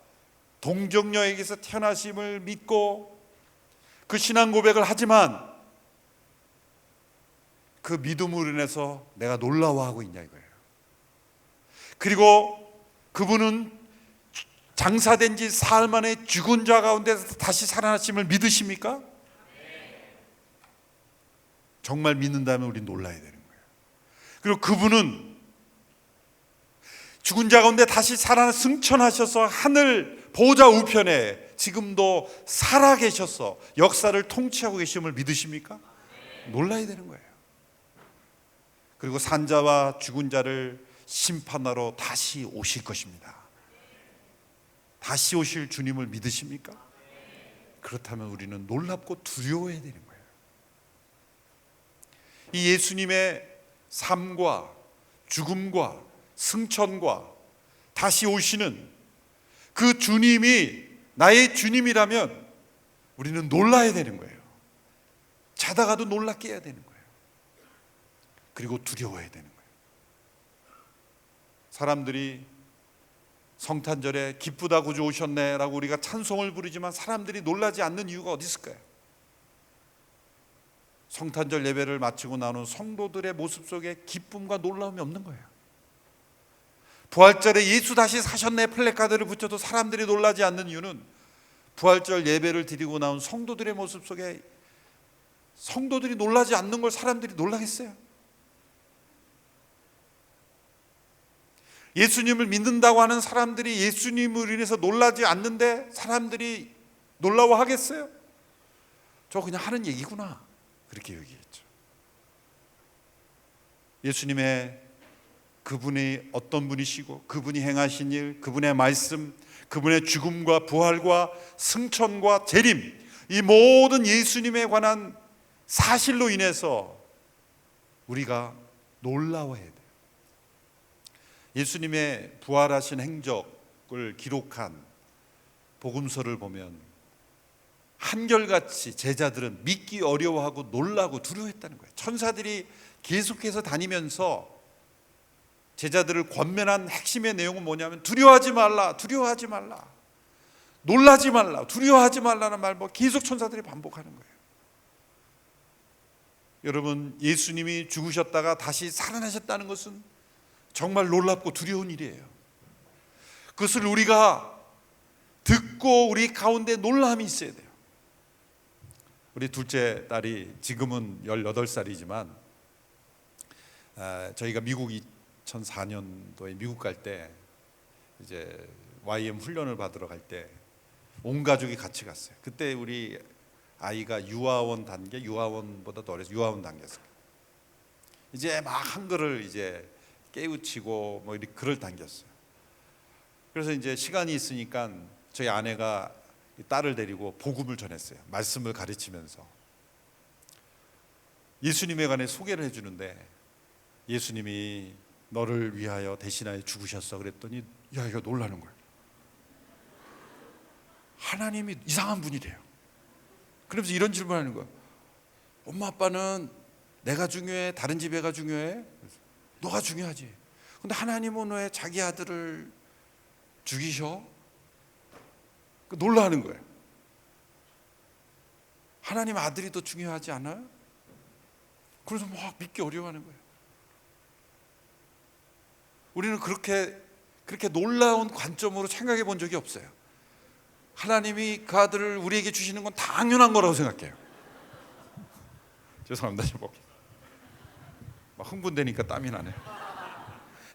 동정녀에게서 태어나심을 믿고 그 신앙 고백을 하지만 그 믿음으로 인해서 내가 놀라워하고 있냐 이거예요. 그리고 그분은 장사된 지 사흘 만에 죽은 자 가운데서 다시 살아나심을 믿으십니까? 정말 믿는다면 우리는 놀라야 되는 거예요. 그리고 그분은 죽은 자 가운데 다시 살아나 승천하셔서 하늘 보좌 우편에 지금도 살아계셔서 역사를 통치하고 계심을 믿으십니까? 놀라야 되는 거예요. 그리고 산자와 죽은 자를 심판하러 다시 오실 것입니다. 다시 오실 주님을 믿으십니까? 그렇다면 우리는 놀랍고 두려워해야 되는 거예요. 이 예수님의 삶과 죽음과 승천과 다시 오시는 그 주님이 나의 주님이라면 우리는 놀라야 되는 거예요. 자다가도 놀랍게 해야 되는 거예요. 그리고 두려워해야 되는 거예요. 사람들이 성탄절에 기쁘다 구주 오셨네 라고 우리가 찬송을 부르지만 사람들이 놀라지 않는 이유가 어디 있을까요? 성탄절 예배를 마치고 나눈 성도들의 모습 속에 기쁨과 놀라움이 없는 거예요. 부활절에 예수 다시 사셨네 플래카드를 붙여도 사람들이 놀라지 않는 이유는 부활절 예배를 드리고 나온 성도들의 모습 속에 성도들이 놀라지 않는 걸 사람들이 놀라겠어요? 예수님을 믿는다고 하는 사람들이 예수님을 인해서 놀라지 않는데 사람들이 놀라워하겠어요? 저 그냥 하는 얘기구나, 그렇게 얘기했죠. 예수님의 그분이 어떤 분이시고 그분이 행하신 일, 그분의 말씀, 그분의 죽음과 부활과 승천과 재림, 이 모든 예수님에 관한 사실로 인해서 우리가 놀라워해야 돼요. 예수님의 부활하신 행적을 기록한 복음서를 보면 한결같이 제자들은 믿기 어려워하고 놀라고 두려워했다는 거예요. 천사들이 계속해서 다니면서 제자들을 권면한 핵심의 내용은 뭐냐면 두려워하지 말라, 두려워하지 말라, 놀라지 말라, 두려워하지 말라는 말 계속 천사들이 반복하는 거예요. 여러분, 예수님이 죽으셨다가 다시 살아나셨다는 것은 정말 놀랍고 두려운 일이에요. 그것을 우리가 듣고 우리 가운데 놀람이 있어야 돼요. 우리 둘째 딸이 지금은 18살이지만 저희가 미국 2004년도에 미국 갈 때 이제 YM 훈련을 받으러 갈 때 온 가족이 같이 갔어요. 그때 우리 아이가 유아원 단계, 유아원보다 더 어려서 유아원 단계였어요. 이제 막 한글을 이제 깨우치고 뭐 이렇게 글을 당겼어요. 그래서 이제 시간이 있으니까 저희 아내가 딸을 데리고 복음을 전했어요. 말씀을 가르치면서 예수님에 관해 소개를 해주는데 예수님이 너를 위하여 대신하여 죽으셨어 그랬더니 야, 이거 놀라는 거예요. 하나님이 이상한 분이래요. 그러면서 이런 질문하는 거예요. 엄마 아빠는 내가 중요해? 다른 집 애가 중요해? 너가 중요하지. 근데 하나님은 왜 자기 아들을 죽이셔? 놀라는 거예요. 하나님 아들이 더 중요하지 않아요? 그래서 막 믿기 어려워하는 거예요. 우리는 그렇게 놀라운 관점으로 생각해 본 적이 없어요. 하나님이 그 아들을 우리에게 주시는 건 당연한 거라고 생각해요. 죄송합니다. 막 흥분되니까 땀이 나네.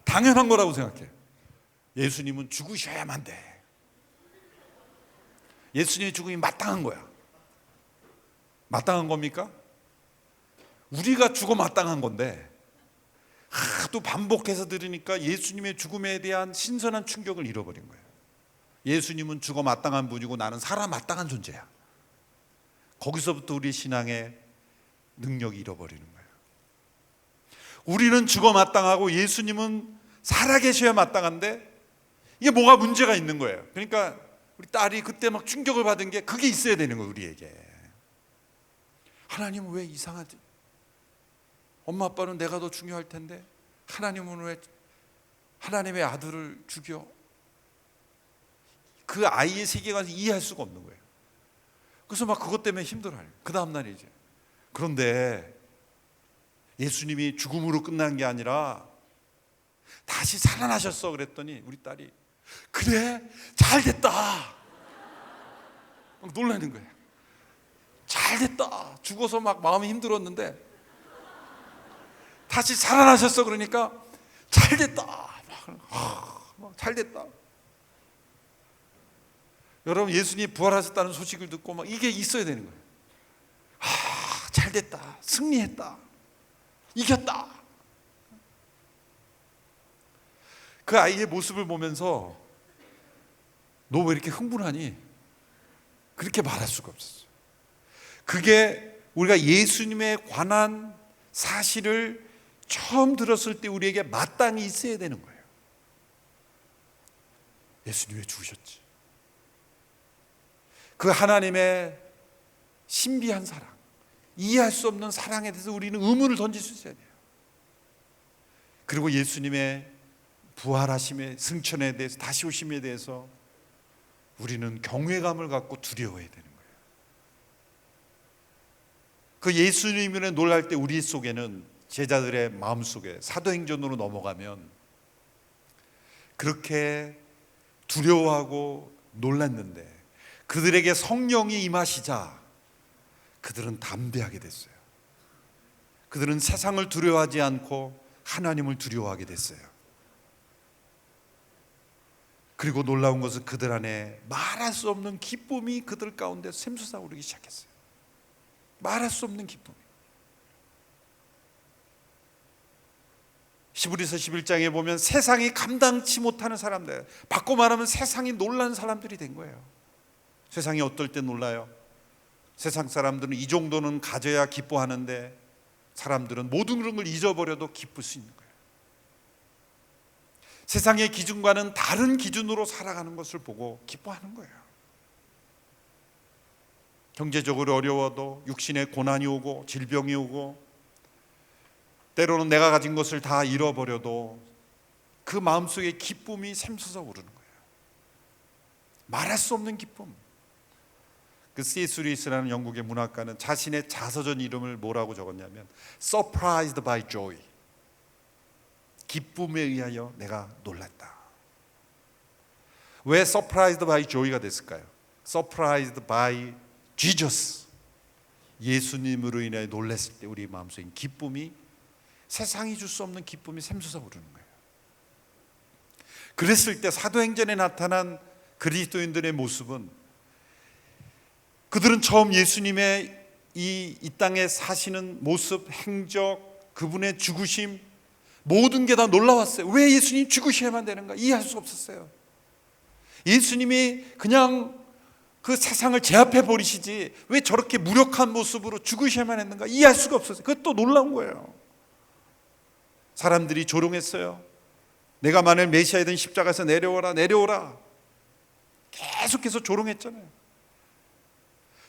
당연한 거라고 생각해요. 예수님은 죽으셔야만 돼. 예수님의 죽음이 마땅한 거야. 마땅한 겁니까? 우리가 죽어 마땅한 건데 하도 반복해서 들으니까 예수님의 죽음에 대한 신선한 충격을 잃어버린 거예요. 예수님은 죽어 마땅한 분이고 나는 살아 마땅한 존재야. 거기서부터 우리 신앙의 능력이 잃어버리는 거예요. 우리는 죽어 마땅하고 예수님은 살아계셔야 마땅한데 이게 뭐가 문제가 있는 거예요. 그러니까 우리 딸이 그때 막 충격을 받은 게 그게 있어야 되는 거예요. 우리에게 하나님은 왜 이상하지? 엄마 아빠는 내가 더 중요할 텐데 하나님은 왜 하나님의 아들을 죽여? 그 아이의 세계관에서 이해할 수가 없는 거예요. 그래서 막 그것 때문에 힘들어요. 그 다음날 이제 그런데 예수님이 죽음으로 끝난 게 아니라 다시 살아나셨어 그랬더니 우리 딸이 그래 잘 됐다 막 놀라는 거예요. 잘 됐다. 죽어서 막 마음이 힘들었는데 다시 살아나셨어 그러니까 잘 됐다. 막 잘 됐다. 여러분 예수님이 부활하셨다는 소식을 듣고 막 이게 있어야 되는 거예요. 잘 됐다. 승리했다. 이겼다. 그 아이의 모습을 보면서 너 왜 이렇게 흥분하니? 그렇게 말할 수가 없었어요. 그게 우리가 예수님에 관한 사실을 처음 들었을 때 우리에게 마땅히 있어야 되는 거예요. 예수님이 왜 죽으셨지? 그 하나님의 신비한 사랑, 이해할 수 없는 사랑에 대해서 우리는 의문을 던질 수 있어야 돼요. 그리고 예수님의 부활하심의 승천에 대해서, 다시 오심에 대해서 우리는 경외감을 갖고 두려워해야 되는 거예요. 그 예수님을 놀랄 때 우리 속에는, 제자들의 마음속에 사도행전으로 넘어가면 그렇게 두려워하고 놀랐는데 그들에게 성령이 임하시자 그들은 담대하게 됐어요. 그들은 세상을 두려워하지 않고 하나님을 두려워하게 됐어요. 그리고 놀라운 것은 그들 안에 말할 수 없는 기쁨이 그들 가운데 샘솟아 오르기 시작했어요. 말할 수 없는 기쁨. 히브리서 11장에 보면 세상이 감당치 못하는 사람들, 바꿔 말하면 세상이 놀란 사람들이 된 거예요. 세상이 어떨 때 놀라요? 세상 사람들은 이 정도는 가져야 기뻐하는데 사람들은 모든 그런 걸 잊어버려도 기쁠 수 있는 거예요. 세상의 기준과는 다른 기준으로 살아가는 것을 보고 기뻐하는 거예요. 경제적으로 어려워도, 육신에 고난이 오고 질병이 오고, 때로는 내가 가진 것을 다 잃어버려도 그 마음속에 기쁨이 샘솟아 오르는 거예요. 말할 수 없는 기쁨. 그 C.S. 루이스라는 영국의 문학가는 자신의 자서전 이름을 뭐라고 적었냐면 Surprised by Joy, 기쁨에 의하여 내가 놀랐다. 왜 Surprised by Joy가 됐을까요? Surprised by Jesus, 예수님으로 인해 놀랐을 때 우리 마음속에 기쁨이, 세상이 줄 수 없는 기쁨이 샘솟아 오르는 거예요. 그랬을 때 사도행전에 나타난 그리스도인들의 모습은, 그들은 처음 예수님의 이 땅에 사시는 모습, 행적, 그분의 죽으심, 모든 게 다 놀라웠어요. 왜 예수님 죽으셔야만 되는가 이해할 수 없었어요. 예수님이 그냥 그 세상을 제압해 버리시지 왜 저렇게 무력한 모습으로 죽으셔야만 했는가 이해할 수가 없었어요. 그것도 놀라운 거예요. 사람들이 조롱했어요. 내가 만일 메시아이든 십자가에서 내려오라, 내려오라. 계속해서 조롱했잖아요.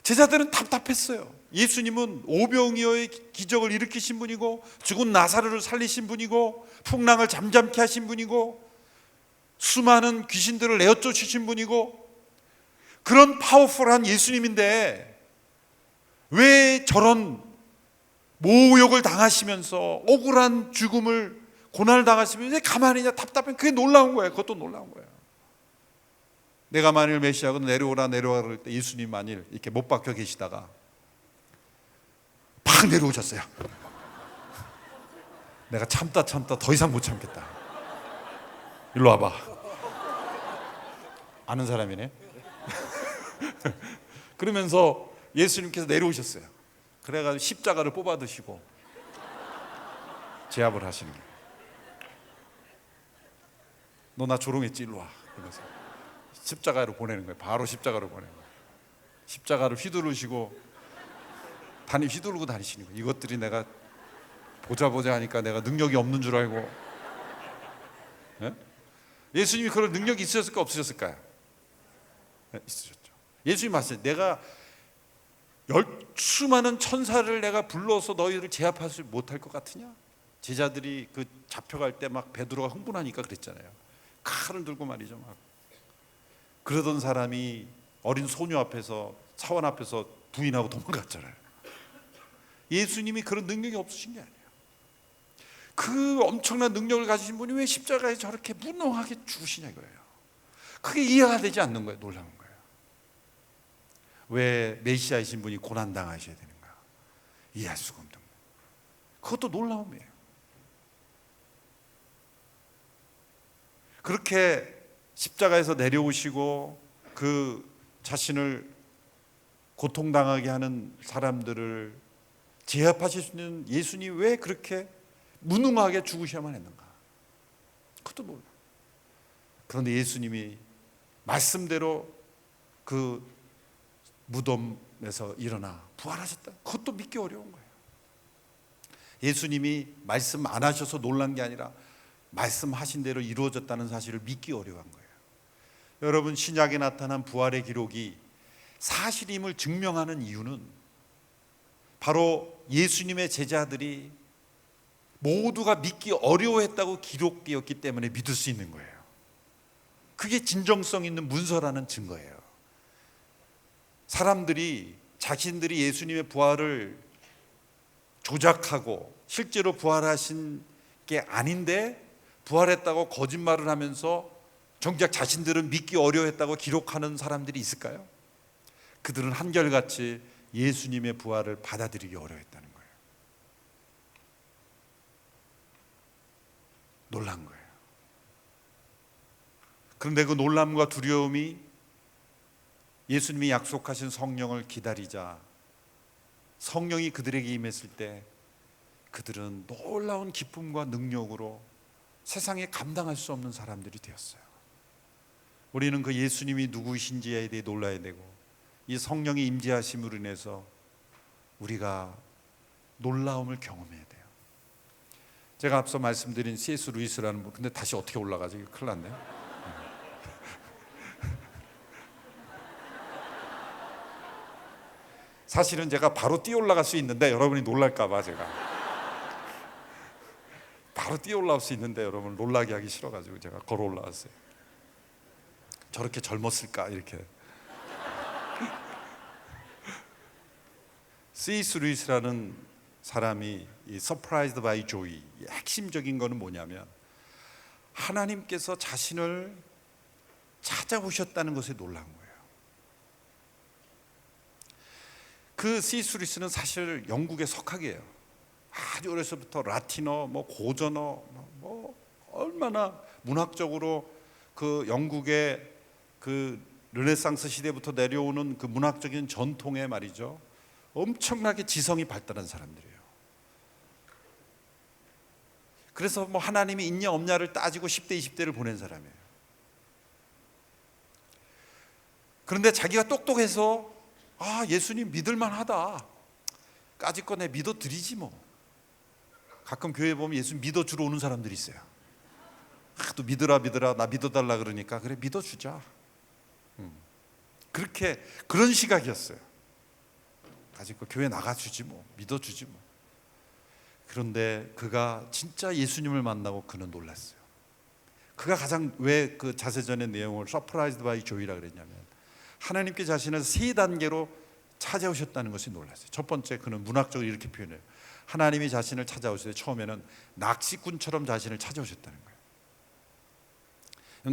제자들은 답답했어요. 예수님은 오병이어의 기적을 일으키신 분이고, 죽은 나사로를 살리신 분이고, 풍랑을 잠잠케 하신 분이고, 수많은 귀신들을 내어쫓으신 분이고, 그런 파워풀한 예수님인데 왜 저런 모욕을 당하시면서 억울한 죽음을, 고난을 당하시면서 왜 가만히 있냐, 답답해. 그게 놀라운 거예요. 그것도 놀라운 거예요. 내가 만일 메시아가 내려오라, 내려오라 그럴 때 예수님 만일 이렇게 못 박혀 계시다가 팍 내려오셨어요. 내가 참다 더 이상 못 참겠다. 일로 와봐. 아는 사람이네. 그러면서 예수님께서 내려오셨어요. 그래가지고 십자가를 뽑아 드시고 제압을 하시는 거예요. 너 나 조롱했지? 일로 와. 그러면서 십자가로 보내는 거예요. 바로 십자가로 보내는 거예요. 십자가를 휘두르시고 휘두르고 다니시는 거예요. 이것들이 내가 보자 하니까 내가 능력이 없는 줄 알고. 예? 예수님이 그런 능력이 있으셨을까 없으셨을까요? 네, 있으셨죠. 예수님이 말씀하셨어요. 내가 수많은 천사를 내가 불러서 너희를 제압하지 못할 것 같으냐? 제자들이 그 잡혀갈 때 막 베드로가 흥분하니까 그랬잖아요. 칼을 들고 말이죠. 막 그러던 사람이 어린 소녀 앞에서, 사원 앞에서 부인하고 도망갔잖아요. 예수님이 그런 능력이 없으신 게 아니에요. 그 엄청난 능력을 가지신 분이 왜 십자가에 저렇게 무능하게 죽으시냐 이거예요. 그게 이해가 되지 않는 거예요. 놀라운 거예요. 왜 메시아이신 분이 고난당하셔야 되는가 이해할 수가 없는 거예요. 그것도 놀라움이에요. 그렇게 십자가에서 내려오시고 그 자신을 고통당하게 하는 사람들을 제압하실 수 있는 예수님이 왜 그렇게 무능하게 죽으셔야만 했는가? 그것도 몰라. 그런데 예수님이 말씀대로 그 무덤에서 일어나 부활하셨다. 그것도 믿기 어려운 거예요. 예수님이 말씀 안 하셔서 놀란 게 아니라 말씀하신 대로 이루어졌다는 사실을 믿기 어려운 거예요. 여러분, 신약에 나타난 부활의 기록이 사실임을 증명하는 이유는 바로 예수님의 제자들이 모두가 믿기 어려워했다고 기록되었기 때문에 믿을 수 있는 거예요. 그게 진정성 있는 문서라는 증거예요. 사람들이 자신들이 예수님의 부활을 조작하고 실제로 부활하신 게 아닌데 부활했다고 거짓말을 하면서 정작 자신들은 믿기 어려워했다고 기록하는 사람들이 있을까요? 그들은 한결같이 예수님의 부활을 받아들이기 어려워했다는 거예요. 놀란 거예요. 그런데 그 놀람과 두려움이 예수님이 약속하신 성령을 기다리자 성령이 그들에게 임했을 때 그들은 놀라운 기쁨과 능력으로 세상에 감당할 수 없는 사람들이 되었어요. 우리는 그 예수님이 누구이신지에 대해 놀라야 되고, 이 성령의 임재하심으로 인해서 우리가 놀라움을 경험해야 돼요. 제가 앞서 말씀드린 C.S. 루이스라는 분, 근데 다시 어떻게 올라가죠? 이거 큰일 났네. 사실은 제가 바로 뛰어 올라갈 수 있는데 여러분이 놀랄까 봐 제가 바로 뛰어 올라올 수 있는데 여러분 놀라게 하기 싫어가지고 제가 걸어 올라왔어요. 저렇게 젊었을까 이렇게. C.S. 루이스라는 사람이 이 Surprised by Joy, 핵심적인 거는 뭐냐면 하나님께서 자신을 찾아오셨다는 것에 놀란 거예요. 그 C.S. 루이스는 사실 영국의 석학이에요. 아주 어려서부터 라틴어, 뭐 고전어, 뭐 얼마나 문학적으로 그 영국의 그 르네상스 시대부터 내려오는 그 문학적인 전통에 말이죠, 엄청나게 지성이 발달한 사람들이에요. 그래서 뭐 하나님이 있냐 없냐를 따지고 10대 20대를 보낸 사람이에요. 그런데 자기가 똑똑해서 예수님 믿을만하다, 까짓 거 내 믿어드리지 뭐. 가끔 교회 보면 예수님 믿어주러 오는 사람들이 있어요. 또 믿으라 나 믿어달라 그러니까 그래 믿어주자. 그렇게 그런 시각이었어요. 까짓 거 교회 나가주지 뭐, 믿어주지 뭐. 그런데 그가 진짜 예수님을 만나고 그는 놀랐어요. 그가 가장 왜 그 자세전의 내용을 Surprised by Joy라 그랬냐면 하나님께 자신을 세 단계로 찾아오셨다는 것이 놀랐어요. 첫 번째, 그는 문학적으로 이렇게 표현해요. 하나님이 자신을 찾아오실 때 처음에는 낚시꾼처럼 자신을 찾아오셨다는 거예요.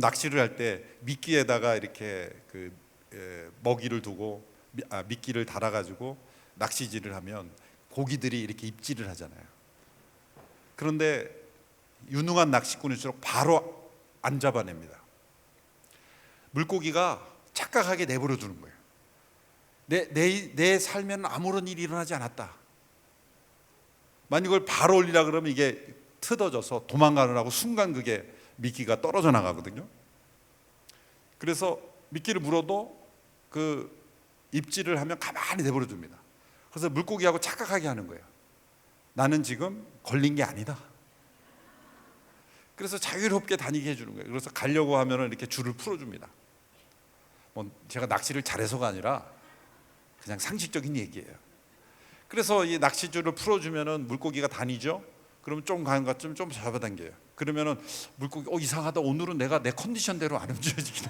낚시를 할 때 미끼에다가 이렇게 그 먹이를 두고 미끼를 달아가지고 낚시질을 하면 고기들이 이렇게 입질을 하잖아요. 그런데 유능한 낚시꾼일수록 바로 안 잡아냅니다. 물고기가 착각하게 내버려 두는 거예요. 내 삶에는 아무런 일이 일어나지 않았다. 만약 이걸 바로 올리라 그러면 이게 트어져서 도망가느라고 순간 그게 미끼가 떨어져 나가거든요. 그래서 미끼를 물어도 그 입질을 하면 가만히 내버려 둡니다. 그래서 물고기하고 착각하게 하는 거예요. 나는 지금 걸린 게 아니다. 그래서 자유롭게 다니게 해주는 거예요. 그래서 가려고 하면 이렇게 줄을 풀어줍니다. 뭐 제가 낚시를 잘해서가 아니라 그냥 상식적인 얘기예요. 그래서 이 낚시줄을 풀어주면은 물고기가 다니죠. 그러면 좀 가는 것좀 잡아당겨요. 그러면은 물고기 이상하다, 오늘은 내가 내 컨디션대로 안 움직여지네.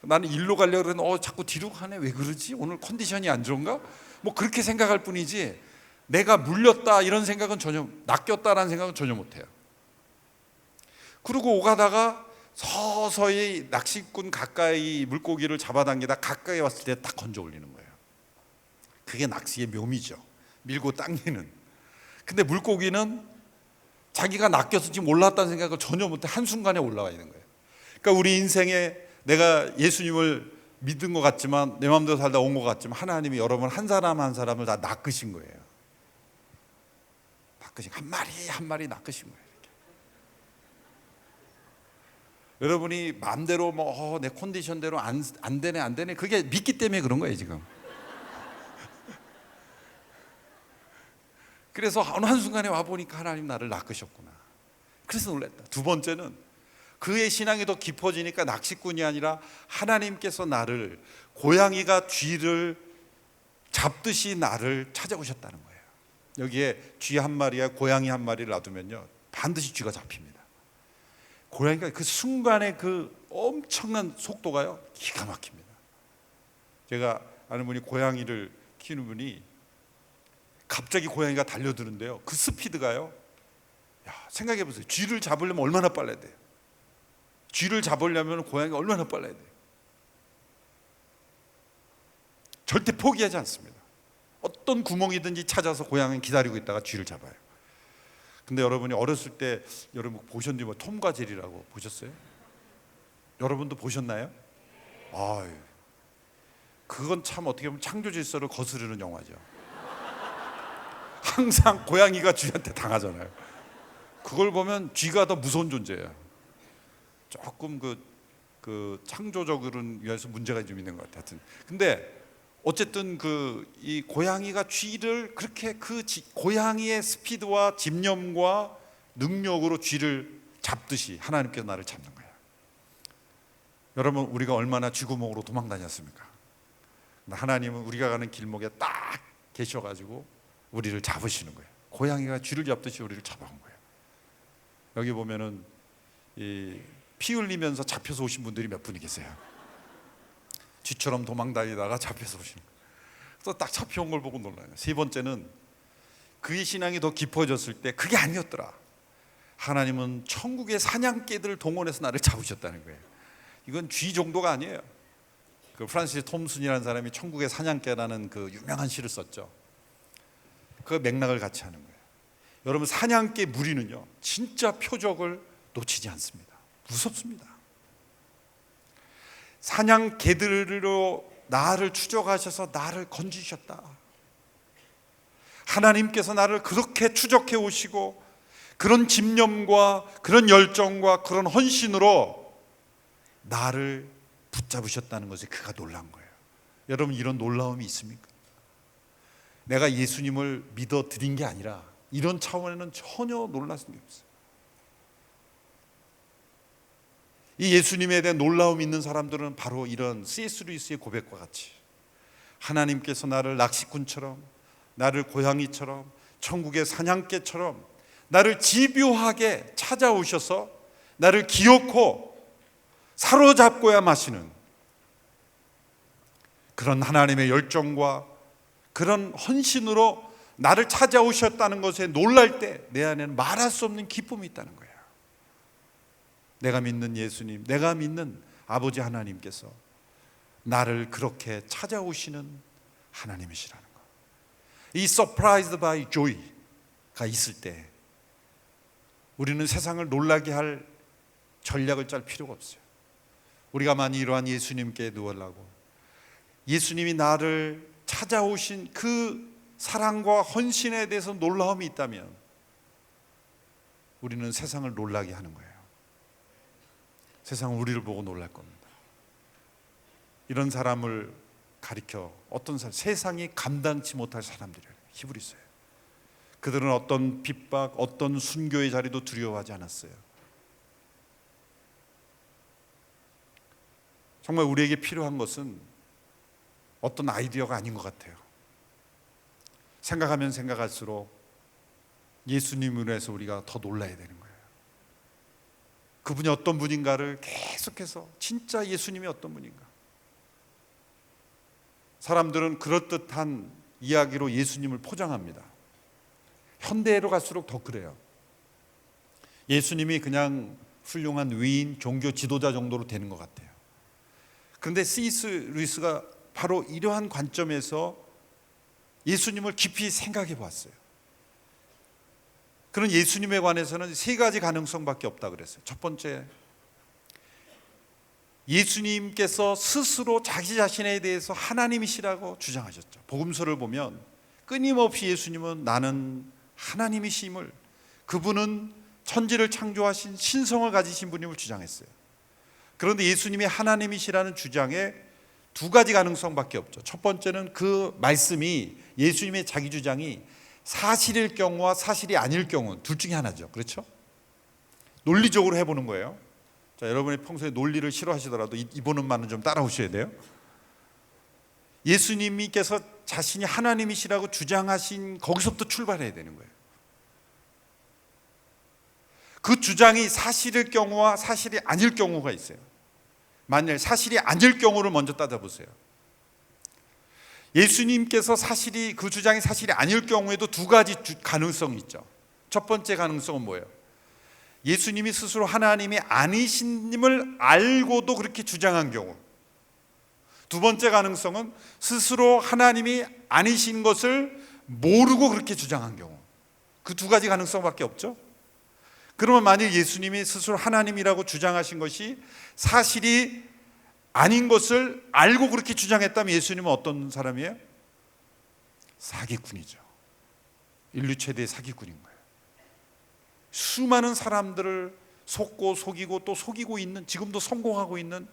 나는 일로 가려고 그러는데 자꾸 뒤로 가네, 왜 그러지? 오늘 컨디션이 안 좋은가? 뭐 그렇게 생각할 뿐이지 내가 물렸다 이런 생각은 전혀, 낚였다라는 생각은 전혀 못해요. 그리고 오가다가 서서히 낚시꾼 가까이 물고기를 잡아당기다 가까이 왔을 때 딱 건져 올리는 거예요. 그게 낚시의 묘미죠. 밀고 당기는. 근데 물고기는 자기가 낚여서 지금 올라왔다는 생각을 전혀 못해 한순간에 올라와 있는 거예요. 그러니까 우리 인생에 내가 예수님을 믿은 것 같지만, 내 마음대로 살다 온 것 같지만, 하나님이 여러분 한 사람 한 사람을 다 낚으신 거예요. 낚으신, 한 마리 한 마리 낚으신 거예요. 여러분이 마음대로 뭐 내 컨디션대로 안 되네 그게 믿기 때문에 그런 거예요 지금. 그래서 어느 한순간에 와보니까 하나님 나를 낚으셨구나. 그래서 놀랐다. 두 번째는 그의 신앙이 더 깊어지니까 낚시꾼이 아니라 하나님께서 나를, 고양이가 쥐를 잡듯이 나를 찾아오셨다는 거예요. 여기에 쥐 한 마리와 고양이 한 마리를 놔두면요 반드시 쥐가 잡힙니다. 고양이가 그 순간의 그 엄청난 속도가요 기가 막힙니다. 제가 아는 분이 고양이를 키우는 분이 갑자기 고양이가 달려드는데요, 그 스피드가요, 생각해 보세요. 쥐를 잡으려면 얼마나 빨라야 돼요? 쥐를 잡으려면 고양이가 얼마나 빨라야 돼요? 절대 포기하지 않습니다. 어떤 구멍이든지 찾아서 고양이는 기다리고 있다가 쥐를 잡아요. 근데 여러분이 어렸을 때 여러분 보셨는지 뭐 톰과 제리라고 보셨어요? 여러분도 보셨나요? 아유, 그건 참 어떻게 보면 창조 질서를 거스르는 영화죠. 항상 고양이가 쥐한테 당하잖아요. 그걸 보면 쥐가 더 무서운 존재예요. 조금 그 창조적으로는 위해서 문제가 좀 있는 것 같아요. 하여튼 근데 어쨌든 이 고양이가 쥐를 그렇게 고양이의 스피드와 집념과 능력으로 쥐를 잡듯이 하나님께서 나를 잡는 거예요. 여러분, 우리가 얼마나 쥐구멍으로 도망다녔습니까? 하나님은 우리가 가는 길목에 딱 계셔가지고 우리를 잡으시는 거예요. 고양이가 쥐를 잡듯이 우리를 잡아온 거예요. 여기 보면은 피 흘리면서 잡혀서 오신 분들이 몇 분이 계세요. 쥐처럼 도망다니다가 잡혀서 오시는 거예요. 또 딱 잡혀온 걸 보고 놀라요. 세 번째는 그의 신앙이 더 깊어졌을 때 그게 아니었더라. 하나님은 천국의 사냥개들을 동원해서 나를 잡으셨다는 거예요. 이건 쥐 정도가 아니에요. 그 프란시스 톰슨이라는 사람이 천국의 사냥개라는 그 유명한 시를 썼죠. 그 맥락을 같이 하는 거예요. 여러분, 사냥개 무리는요 진짜 표적을 놓치지 않습니다. 무섭습니다. 사냥개들로 나를 추적하셔서 나를 건지셨다. 하나님께서 나를 그렇게 추적해 오시고 그런 집념과 그런 열정과 그런 헌신으로 나를 붙잡으셨다는 것에 그가 놀란 거예요. 여러분, 이런 놀라움이 있습니까? 내가 예수님을 믿어 드린 게 아니라 이런 차원에는 전혀 놀라신 게 없어요. 이 예수님에 대한 놀라움이 있는 사람들은 바로 이런 C.S. 루이스의 고백과 같이 하나님께서 나를 낚시꾼처럼, 나를 고양이처럼, 천국의 사냥개처럼 나를 집요하게 찾아오셔서 나를 기어코 사로잡고야 마시는 그런 하나님의 열정과 그런 헌신으로 나를 찾아오셨다는 것에 놀랄 때 내 안에는 말할 수 없는 기쁨이 있다는 거예요. 내가 믿는 예수님, 내가 믿는 아버지 하나님께서 나를 그렇게 찾아오시는 하나님이시라는 거. 이 surprised by joy가 있을 때 우리는 세상을 놀라게 할 전략을 짤 필요가 없어요. 우리가 만약 이러한 예수님께 누워라고 예수님이 나를 찾아오신 그 사랑과 헌신에 대해서 놀라움이 있다면 우리는 세상을 놀라게 하는 거예요. 세상은 우리를 보고 놀랄 겁니다. 이런 사람을 가리켜 어떤 사람, 세상이 감당치 못할 사람들이에요. 히브리서예요. 그들은 어떤 핍박, 어떤 순교의 자리도 두려워하지 않았어요. 정말 우리에게 필요한 것은 어떤 아이디어가 아닌 것 같아요. 생각하면 생각할수록 예수님으로 해서 우리가 더 놀라야 되는 거예요. 그분이 어떤 분인가를 계속해서 진짜 예수님이 어떤 분인가. 사람들은 그럴듯한 이야기로 예수님을 포장합니다. 현대로 갈수록 더 그래요. 예수님이 그냥 훌륭한 위인, 종교 지도자 정도로 되는 것 같아요. 그런데 C.S. 루이스가 바로 이러한 관점에서 예수님을 깊이 생각해 보았어요. 그런 예수님에 관해서는 세 가지 가능성밖에 없다 그랬어요. 첫 번째, 예수님께서 스스로 자기 자신에 대해서 하나님이시라고 주장하셨죠. 복음서를 보면 끊임없이 예수님은 나는 하나님이심을, 그분은 천지를 창조하신 신성을 가지신 분임을 주장했어요. 그런데 예수님이 하나님이시라는 주장에 두 가지 가능성밖에 없죠. 첫 번째는 그 말씀이, 예수님의 자기 주장이 사실일 경우와 사실이 아닐 경우 둘 중에 하나죠. 그렇죠? 논리적으로 해보는 거예요. 자, 여러분이 평소에 논리를 싫어하시더라도 이번만은 좀 따라오셔야 돼요. 예수님께서 자신이 하나님이시라고 주장하신 거기서부터 출발해야 되는 거예요. 그 주장이 사실일 경우와 사실이 아닐 경우가 있어요. 만약 사실이 아닐 경우를 먼저 따져보세요. 예수님께서 그 주장이 사실이 아닐 경우에도 두 가지 가능성이 있죠. 첫 번째 가능성은 뭐예요? 예수님이 스스로 하나님이 아니신님을 알고도 그렇게 주장한 경우. 두 번째 가능성은 스스로 하나님이 아니신 것을 모르고 그렇게 주장한 경우. 그 두 가지 가능성밖에 없죠. 그러면 만약 예수님이 스스로 하나님이라고 주장하신 것이 사실이 아닌 것을 알고 그렇게 주장했다면 예수님은 어떤 사람이에요? 사기꾼이죠. 인류 최대의 사기꾼인 거예요. 수많은 사람들을 속고 속이고 또 속이고 있는, 지금도 성공하고 있는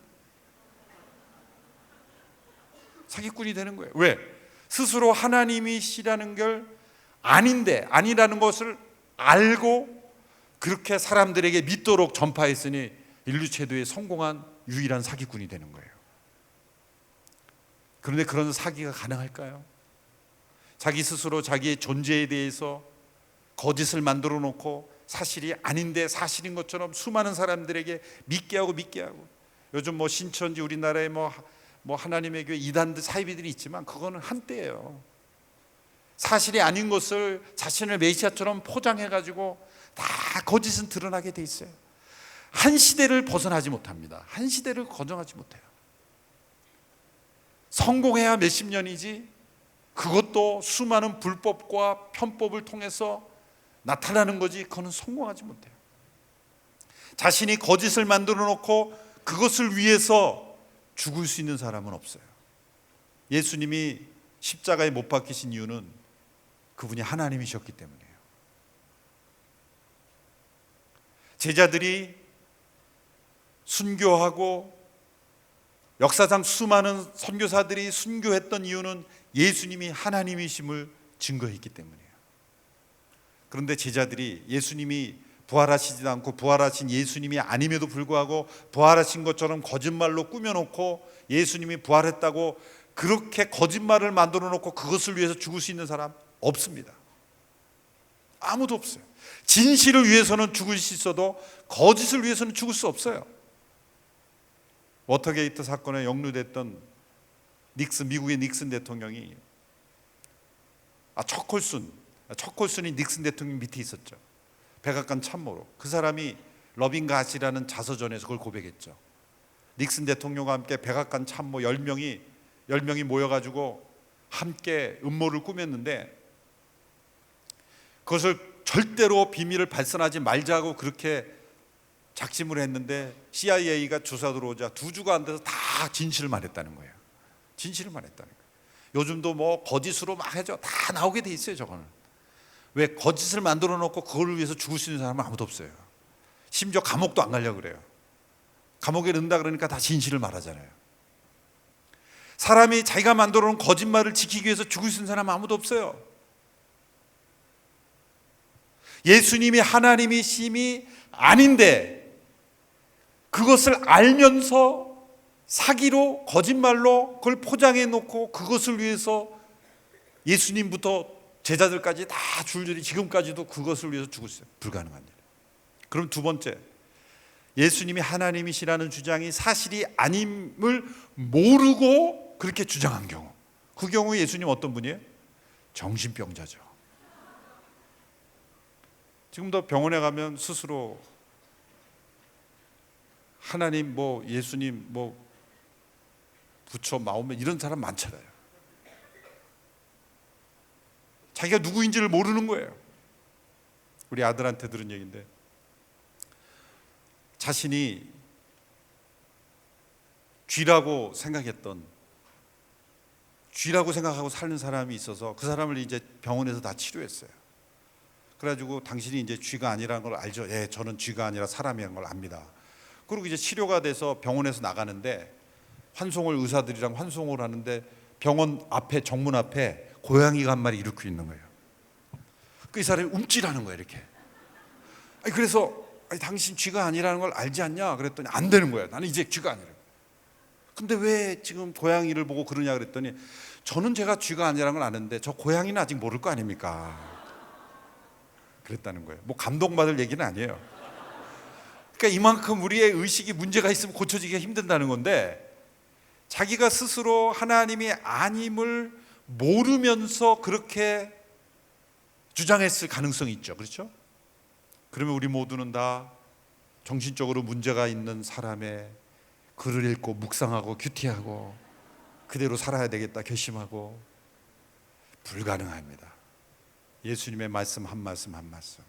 사기꾼이 되는 거예요. 왜? 스스로 하나님이시라는 걸 아닌데, 아니라는 것을 알고 그렇게 사람들에게 믿도록 전파했으니 인류 최대의 성공한 유일한 사기꾼이 되는 거예요. 그런데 그런 사기가 가능할까요? 자기 스스로 자기의 존재에 대해서 거짓을 만들어 놓고 사실이 아닌데 사실인 것처럼 수많은 사람들에게 믿게 하고 요즘 뭐 신천지 우리나라에 뭐 하나님의 교회 이단들 사이비들이 있지만 그거는 한때예요. 사실이 아닌 것을 자신을 메시아처럼 포장해 가지고 다 거짓은 드러나게 돼 있어요. 한 시대를 벗어나지 못합니다. 한 시대를 거정하지 못해요. 성공해야 몇십 년이지, 그것도 수많은 불법과 편법을 통해서 나타나는 거지, 그거는 성공하지 못해요. 자신이 거짓을 만들어 놓고 그것을 위해서 죽을 수 있는 사람은 없어요. 예수님이 십자가에 못 박히신 이유는 그분이 하나님이셨기 때문이에요. 제자들이 순교하고 역사상 수많은 선교사들이 순교했던 이유는 예수님이 하나님이심을 증거했기 때문이에요. 그런데 제자들이 예수님이 부활하시지도 않고 부활하신 예수님이 아님에도 불구하고 부활하신 것처럼 거짓말로 꾸며놓고 예수님이 부활했다고 그렇게 거짓말을 만들어 놓고 그것을 위해서 죽을 수 있는 사람 없습니다. 아무도 없어요. 진실을 위해서는 죽을 수 있어도 거짓을 위해서는 죽을 수 없어요. 워터게이트 사건에 역류됐던 미국의 닉슨 대통령이 척홀순이 닉슨 대통령 밑에 있었죠. 백악관 참모로. 그 사람이 러빙갓이라는 자서전에서 그걸 고백했죠. 닉슨 대통령과 함께 백악관 참모 10명이 모여가지고 함께 음모를 꾸몄는데 그것을 절대로 비밀을 발산하지 말자고 그렇게 작심을 했는데 CIA가 조사 들어오자 2주가 안 돼서 다 진실을 말했다는 거예요. 진실을 말했다는 거예요. 요즘도 뭐 거짓으로 막 해줘. 다 나오게 돼 있어요. 저거는. 왜? 거짓을 만들어 놓고 그걸 위해서 죽을 수 있는 사람은 아무도 없어요. 심지어 감옥도 안 가려고 그래요. 감옥에 넣는다 그러니까 다 진실을 말하잖아요. 사람이 자기가 만들어 놓은 거짓말을 지키기 위해서 죽을 수 있는 사람은 아무도 없어요. 예수님이 하나님이심이 아닌데 그것을 알면서 사기로 거짓말로 그걸 포장해 놓고 그것을 위해서 예수님부터 제자들까지 다 줄줄이 지금까지도 그것을 위해서 죽을 수 있어요. 불가능한 일. 그럼 두 번째, 예수님이 하나님이시라는 주장이 사실이 아님을 모르고 그렇게 주장한 경우, 그 경우에 예수님 어떤 분이에요? 정신병자죠. 지금도 병원에 가면 스스로 하나님 예수님 부처 마음에 이런 사람 많잖아요. 자기가 누구인지를 모르는 거예요. 우리 아들한테 들은 얘기인데 자신이 쥐라고 생각하고 사는 사람이 있어서 그 사람을 이제 병원에서 다 치료했어요. 그래가지고 당신이 이제 쥐가 아니라는 걸 알죠? 예, 저는 쥐가 아니라 사람이라는 걸 압니다. 그리고 이제 치료가 돼서 병원에서 나가는데 의사들이랑 환송을 하는데 병원 앞에 정문 앞에 고양이가 한 마리 이렇게 있는 거예요. 그 이 사람이 움찔하는 거예요, 이렇게. 그래서 당신 쥐가 아니라는 걸 알지 않냐? 그랬더니 안 되는 거예요. 나는 이제 쥐가 아니라. 근데 왜 지금 고양이를 보고 그러냐 그랬더니 저는 제가 쥐가 아니라는 걸 아는데 저 고양이는 아직 모를 거 아닙니까? 그랬다는 거예요. 감동받을 얘기는 아니에요. 그러니까 이만큼 우리의 의식이 문제가 있으면 고쳐지기가 힘든다는 건데 자기가 스스로 하나님이 아님을 모르면서 그렇게 주장했을 가능성이 있죠. 그렇죠? 그러면 우리 모두는 다 정신적으로 문제가 있는 사람의 글을 읽고 묵상하고 큐티하고 그대로 살아야 되겠다 결심하고 불가능합니다. 예수님의 말씀 한 말씀 한 말씀,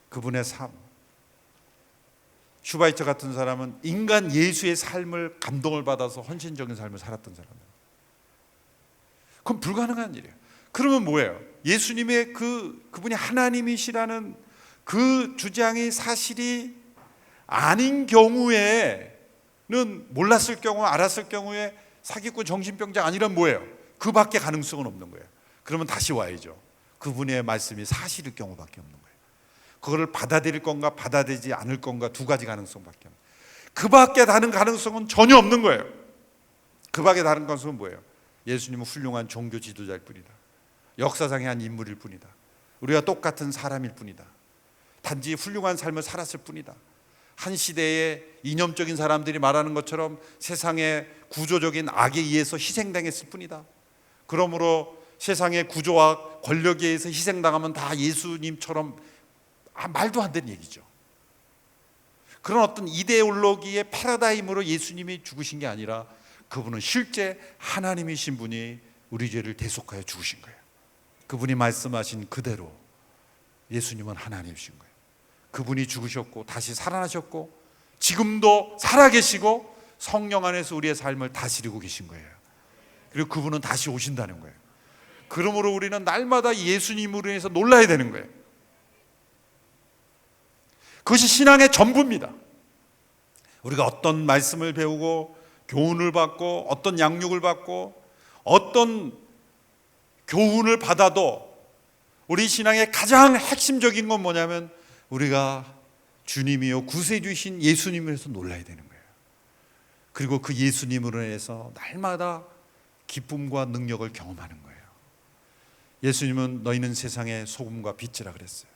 그분의 삶. 슈바이처 같은 사람은 인간 예수의 삶을 감동을 받아서 헌신적인 삶을 살았던 사람이에요. 그건 불가능한 일이에요. 그러면 뭐예요? 예수님의 그분이 하나님이시라는 그 주장이 사실이 아닌 경우에는 몰랐을 경우, 알았을 경우에 사기꾼 정신병자 아니란 뭐예요? 그 밖에 가능성은 없는 거예요. 그러면 다시 와야죠. 그분의 말씀이 사실일 경우밖에 없는 거예요. 그거를 받아들일 건가 받아들이지 않을 건가 두 가지 가능성밖에 없는 거예요. 그 밖에 다른 가능성은 전혀 없는 거예요. 그 밖에 다른 가능성은 뭐예요? 예수님은 훌륭한 종교 지도자일 뿐이다. 역사상의 한 인물일 뿐이다. 우리가 똑같은 사람일 뿐이다. 단지 훌륭한 삶을 살았을 뿐이다. 한 시대에 이념적인 사람들이 말하는 것처럼 세상의 구조적인 악에 의해서 희생당했을 뿐이다. 그러므로 세상의 구조와 권력에 의해서 희생당하면 다 예수님처럼 말도 안 되는 얘기죠. 그런 어떤 이데올로기의 패러다임으로 예수님이 죽으신 게 아니라 그분은 실제 하나님이신 분이 우리 죄를 대속하여 죽으신 거예요. 그분이 말씀하신 그대로 예수님은 하나님이신 거예요. 그분이 죽으셨고 다시 살아나셨고 지금도 살아계시고 성령 안에서 우리의 삶을 다스리고 계신 거예요. 그리고 그분은 다시 오신다는 거예요. 그러므로 우리는 날마다 예수님으로 인해서 놀라야 되는 거예요. 그것이 신앙의 전부입니다. 우리가 어떤 말씀을 배우고 교훈을 받고 어떤 양육을 받고 어떤 교훈을 받아도 우리 신앙의 가장 핵심적인 건 뭐냐면 우리가 주님이요 구세주이신 예수님을 해서 놀라야 되는 거예요. 그리고 그 예수님으로 인해서 날마다 기쁨과 능력을 경험하는 거예요. 예수님은 너희는 세상의 소금과 빛이라 그랬어요.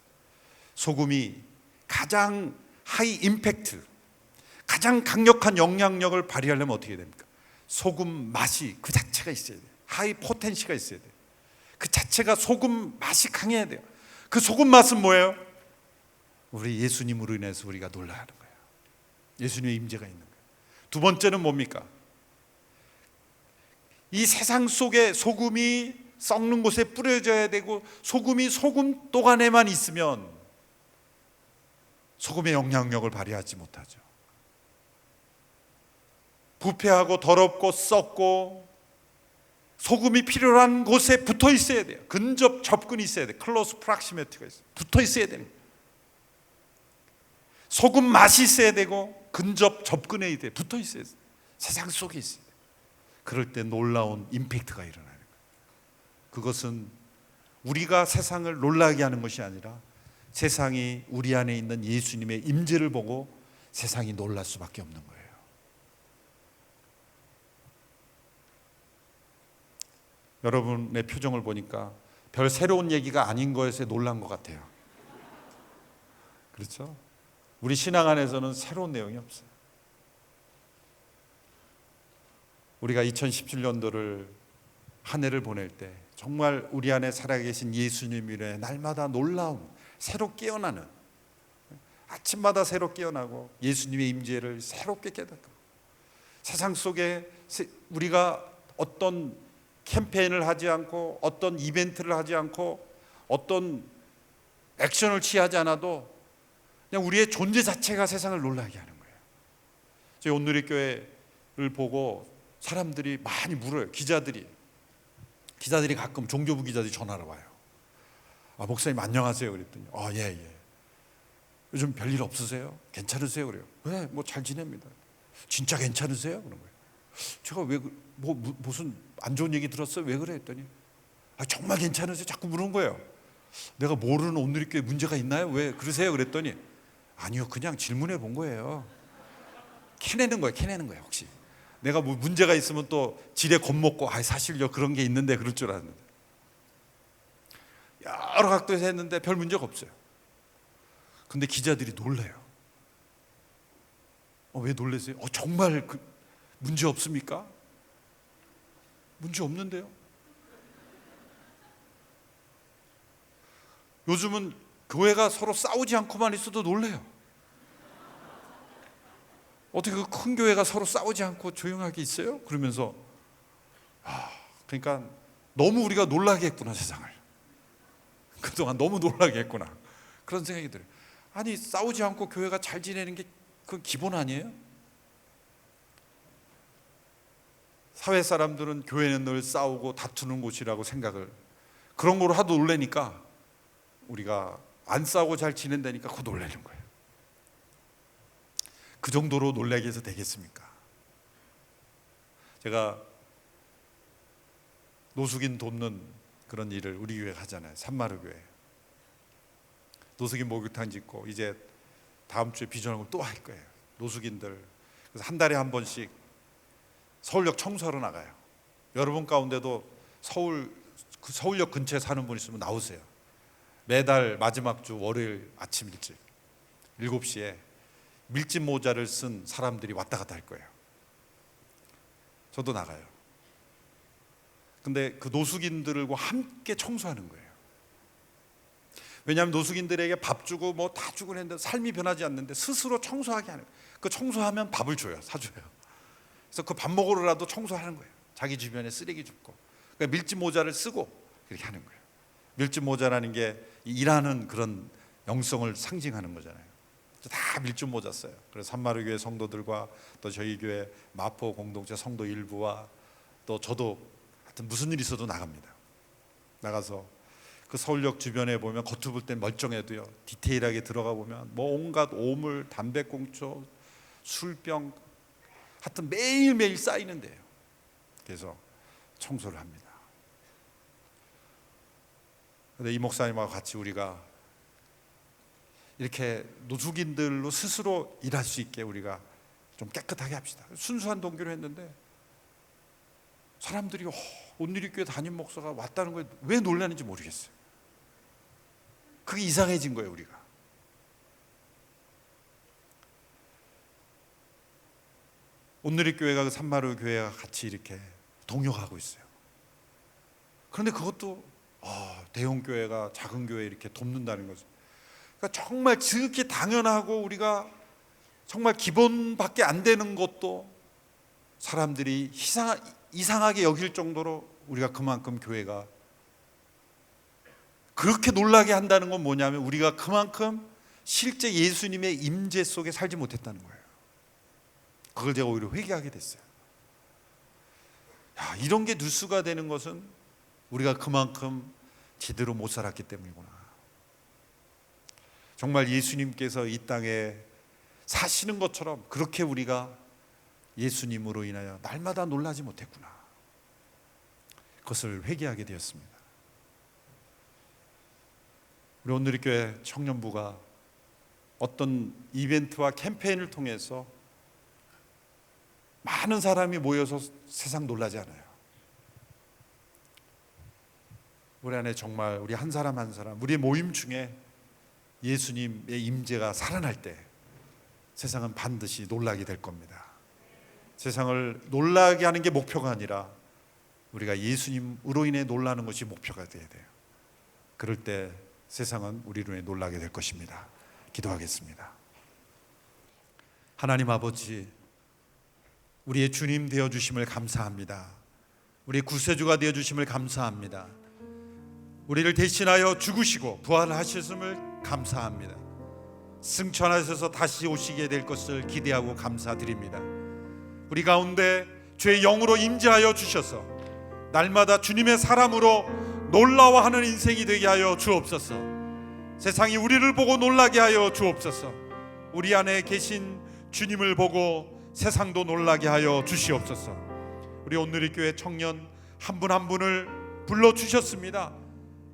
소금이 가장 하이 임팩트, 가장 강력한 영향력을 발휘하려면 어떻게 됩니까? 소금 맛이 그 자체가 있어야 돼요. 하이 포텐시가 있어야 돼요. 그 자체가 소금 맛이 강해야 돼요. 그 소금 맛은 뭐예요? 우리 예수님으로 인해서 우리가 놀라야 하는 거예요. 예수님의 임재가 있는 거예요. 두 번째는 뭡니까? 이 세상 속에 소금이 썩는 곳에 뿌려져야 되고 소금이 소금독 안에만 있으면 소금의 영향력을 발휘하지 못하죠. 부패하고 더럽고 썩고 소금이 필요한 곳에 붙어 있어야 돼요. 근접 접근이 있어야 돼요. 클로스 프락시메티가 있어요. 붙어 있어야 됩니다. 소금 맛이 있어야 되고 근접 접근해야 돼요. 붙어 있어야 돼요. 세상 속에 있어요. 그럴 때 놀라운 임팩트가 일어나는 거예요. 그것은 우리가 세상을 놀라게 하는 것이 아니라 세상이 우리 안에 있는 예수님의 임재를 보고 세상이 놀랄 수밖에 없는 거예요. 여러분의 표정을 보니까 별 새로운 얘기가 아닌 것에 놀란 것 같아요. 그렇죠? 우리 신앙 안에서는 새로운 내용이 없어요. 우리가 2017년도를 한 해를 보낼 때 정말 우리 안에 살아계신 예수님의 날마다 놀라움, 새로 깨어나는, 아침마다 새로 깨어나고 예수님의 임재를 새롭게 깨닫고 세상 속에 우리가 어떤 캠페인을 하지 않고 어떤 이벤트를 하지 않고 어떤 액션을 취하지 않아도 그냥 우리의 존재 자체가 세상을 놀라게 하는 거예요. 저희 온누리교회를 보고 사람들이 많이 물어요. 기자들이 가끔 종교부 기자들이 전화를 와요. 목사님 안녕하세요 그랬더니 예. 요즘 별일 없으세요? 괜찮으세요? 그래요. 네, 뭐 잘 지냅니다. 진짜 괜찮으세요? 그런 거예요. 제가 왜 무슨 안 좋은 얘기 들었어요? 왜 그래? 했더니 정말 괜찮으세요? 자꾸 물은 거예요. 내가 모르는 온누리교회 문제가 있나요? 왜 그러세요? 그랬더니 아니요, 그냥 질문해 본 거예요. 캐내는 거예요. 혹시 내가 뭐 문제가 있으면 또 지레 겁먹고 사실요 그런 게 있는데 그럴 줄 알았는데 여러 각도에서 했는데 별 문제가 없어요. 근데 기자들이 놀라요. 왜 놀라세요? 정말 문제 없습니까? 문제 없는데요? 요즘은 교회가 서로 싸우지 않고만 있어도 놀래요. 어떻게 그 큰 교회가 서로 싸우지 않고 조용하게 있어요? 그러면서 그러니까 너무 우리가 놀라게 했구나 세상을. 그동안 너무 놀라게 했구나 그런 생각이 들어요. 아니 싸우지 않고 교회가 잘 지내는 게 그 기본 아니에요? 사회 사람들은 교회는 늘 싸우고 다투는 곳이라고 생각을 그런 거로 하도 놀래니까 우리가 안 싸우고 잘 지낸다니까 그거 놀라는 거예요. 그 정도로 놀라게 해서 되겠습니까? 제가 노숙인 돕는 그런 일을 우리 교회가 하잖아요. 산마루 교회. 노숙인 목욕탕 짓고 이제 다음 주에 비전하고 또 할 거예요. 노숙인들. 그래서 한 달에 한 번씩 서울역 청소하러 나가요. 여러분 가운데도 서울역 근처에 사는 분 있으면 나오세요. 매달 마지막 주 월요일 아침 일찍 7시에 밀짚 모자를 쓴 사람들이 왔다 갔다 할 거예요. 저도 나가요. 근데 그 노숙인들과 함께 청소하는 거예요. 왜냐하면 노숙인들에게 밥 주고 뭐 다 주고 했는데 삶이 변하지 않는데 스스로 청소하게 하는 거예요. 그 청소하면 밥을 줘요. 사줘요. 그래서 그 밥 먹으러라도 청소하는 거예요. 자기 주변에 쓰레기 줍고. 그러니까 밀짚 모자를 쓰고 그렇게 하는 거예요. 밀짚 모자라는 게 일하는 그런 영성을 상징하는 거잖아요. 다 밀짚 모자 써요. 그래서 산마루 교회 성도들과 또 저희 교회 마포 공동체 성도 일부와 또 저도 하여튼 무슨 일 있어도 나갑니다. 나가서 그 서울역 주변에 보면 겉으로 볼 땐 멀쩡해도요, 디테일하게 들어가 보면 뭐 온갖 오물, 담배꽁초, 술병, 하여튼 매일매일 쌓이는데요. 그래서 청소를 합니다. 근데 이 목사님하고 같이 우리가 이렇게 노숙인들로 스스로 일할 수 있게 우리가 좀 깨끗하게 합시다. 순수한 동기로 했는데 사람들이 온누리교회 담임 목사가 왔다는 거에 왜 놀라는지 모르겠어요. 그게 이상해진 거예요. 우리가 온누리교회가 그 산마루 교회와 같이 이렇게 동역하고 있어요. 그런데 그것도 대형 교회가 작은 교회 이렇게 돕는다는 거죠. 그러니까 정말 지극히 당연하고 우리가 정말 기본밖에 안 되는 것도 사람들이 이상하게 여길 정도로 우리가 그만큼 교회가 그렇게 놀라게 한다는 건 뭐냐면 우리가 그만큼 실제 예수님의 임재 속에 살지 못했다는 거예요. 그걸 제가 오히려 회개하게 됐어요. 야, 이런 게 뉴스가 되는 것은 우리가 그만큼 제대로 못 살았기 때문이구나. 정말 예수님께서 이 땅에 사시는 것처럼 그렇게 우리가 예수님으로 인하여 날마다 놀라지 못했구나. 그것을 회개하게 되었습니다. 우리 온누리교회 청년부가 어떤 이벤트와 캠페인을 통해서 많은 사람이 모여서 세상 놀라지 않아요. 우리 안에 정말 우리 한 사람 한 사람 우리의 모임 중에 예수님의 임재가 살아날 때 세상은 반드시 놀라게 될 겁니다. 세상을 놀라게 하는 게 목표가 아니라 우리가 예수님으로 인해 놀라는 것이 목표가 되어야 돼요. 그럴 때 세상은 우리로 인해 놀라게 될 것입니다. 기도하겠습니다. 하나님 아버지, 우리의 주님 되어주심을 감사합니다. 우리의 구세주가 되어주심을 감사합니다. 우리를 대신하여 죽으시고 부활하셨음을 감사합니다. 승천하셔서 다시 오시게 될 것을 기대하고 감사드립니다. 우리 가운데 주의 영으로 임재하여 주셔서 날마다 주님의 사람으로 놀라워하는 인생이 되게 하여 주옵소서. 세상이 우리를 보고 놀라게 하여 주옵소서. 우리 안에 계신 주님을 보고 세상도 놀라게 하여 주시옵소서. 우리 온누리교회 청년 한 분 한 분을 불러주셨습니다.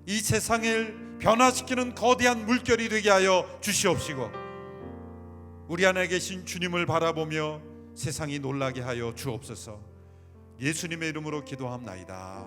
이 세상을 변화시키는 거대한 물결이 되게 하여 주시옵시고 우리 안에 계신 주님을 바라보며 세상이 놀라게 하여 주옵소서. 예수님의 이름으로 기도합나이다.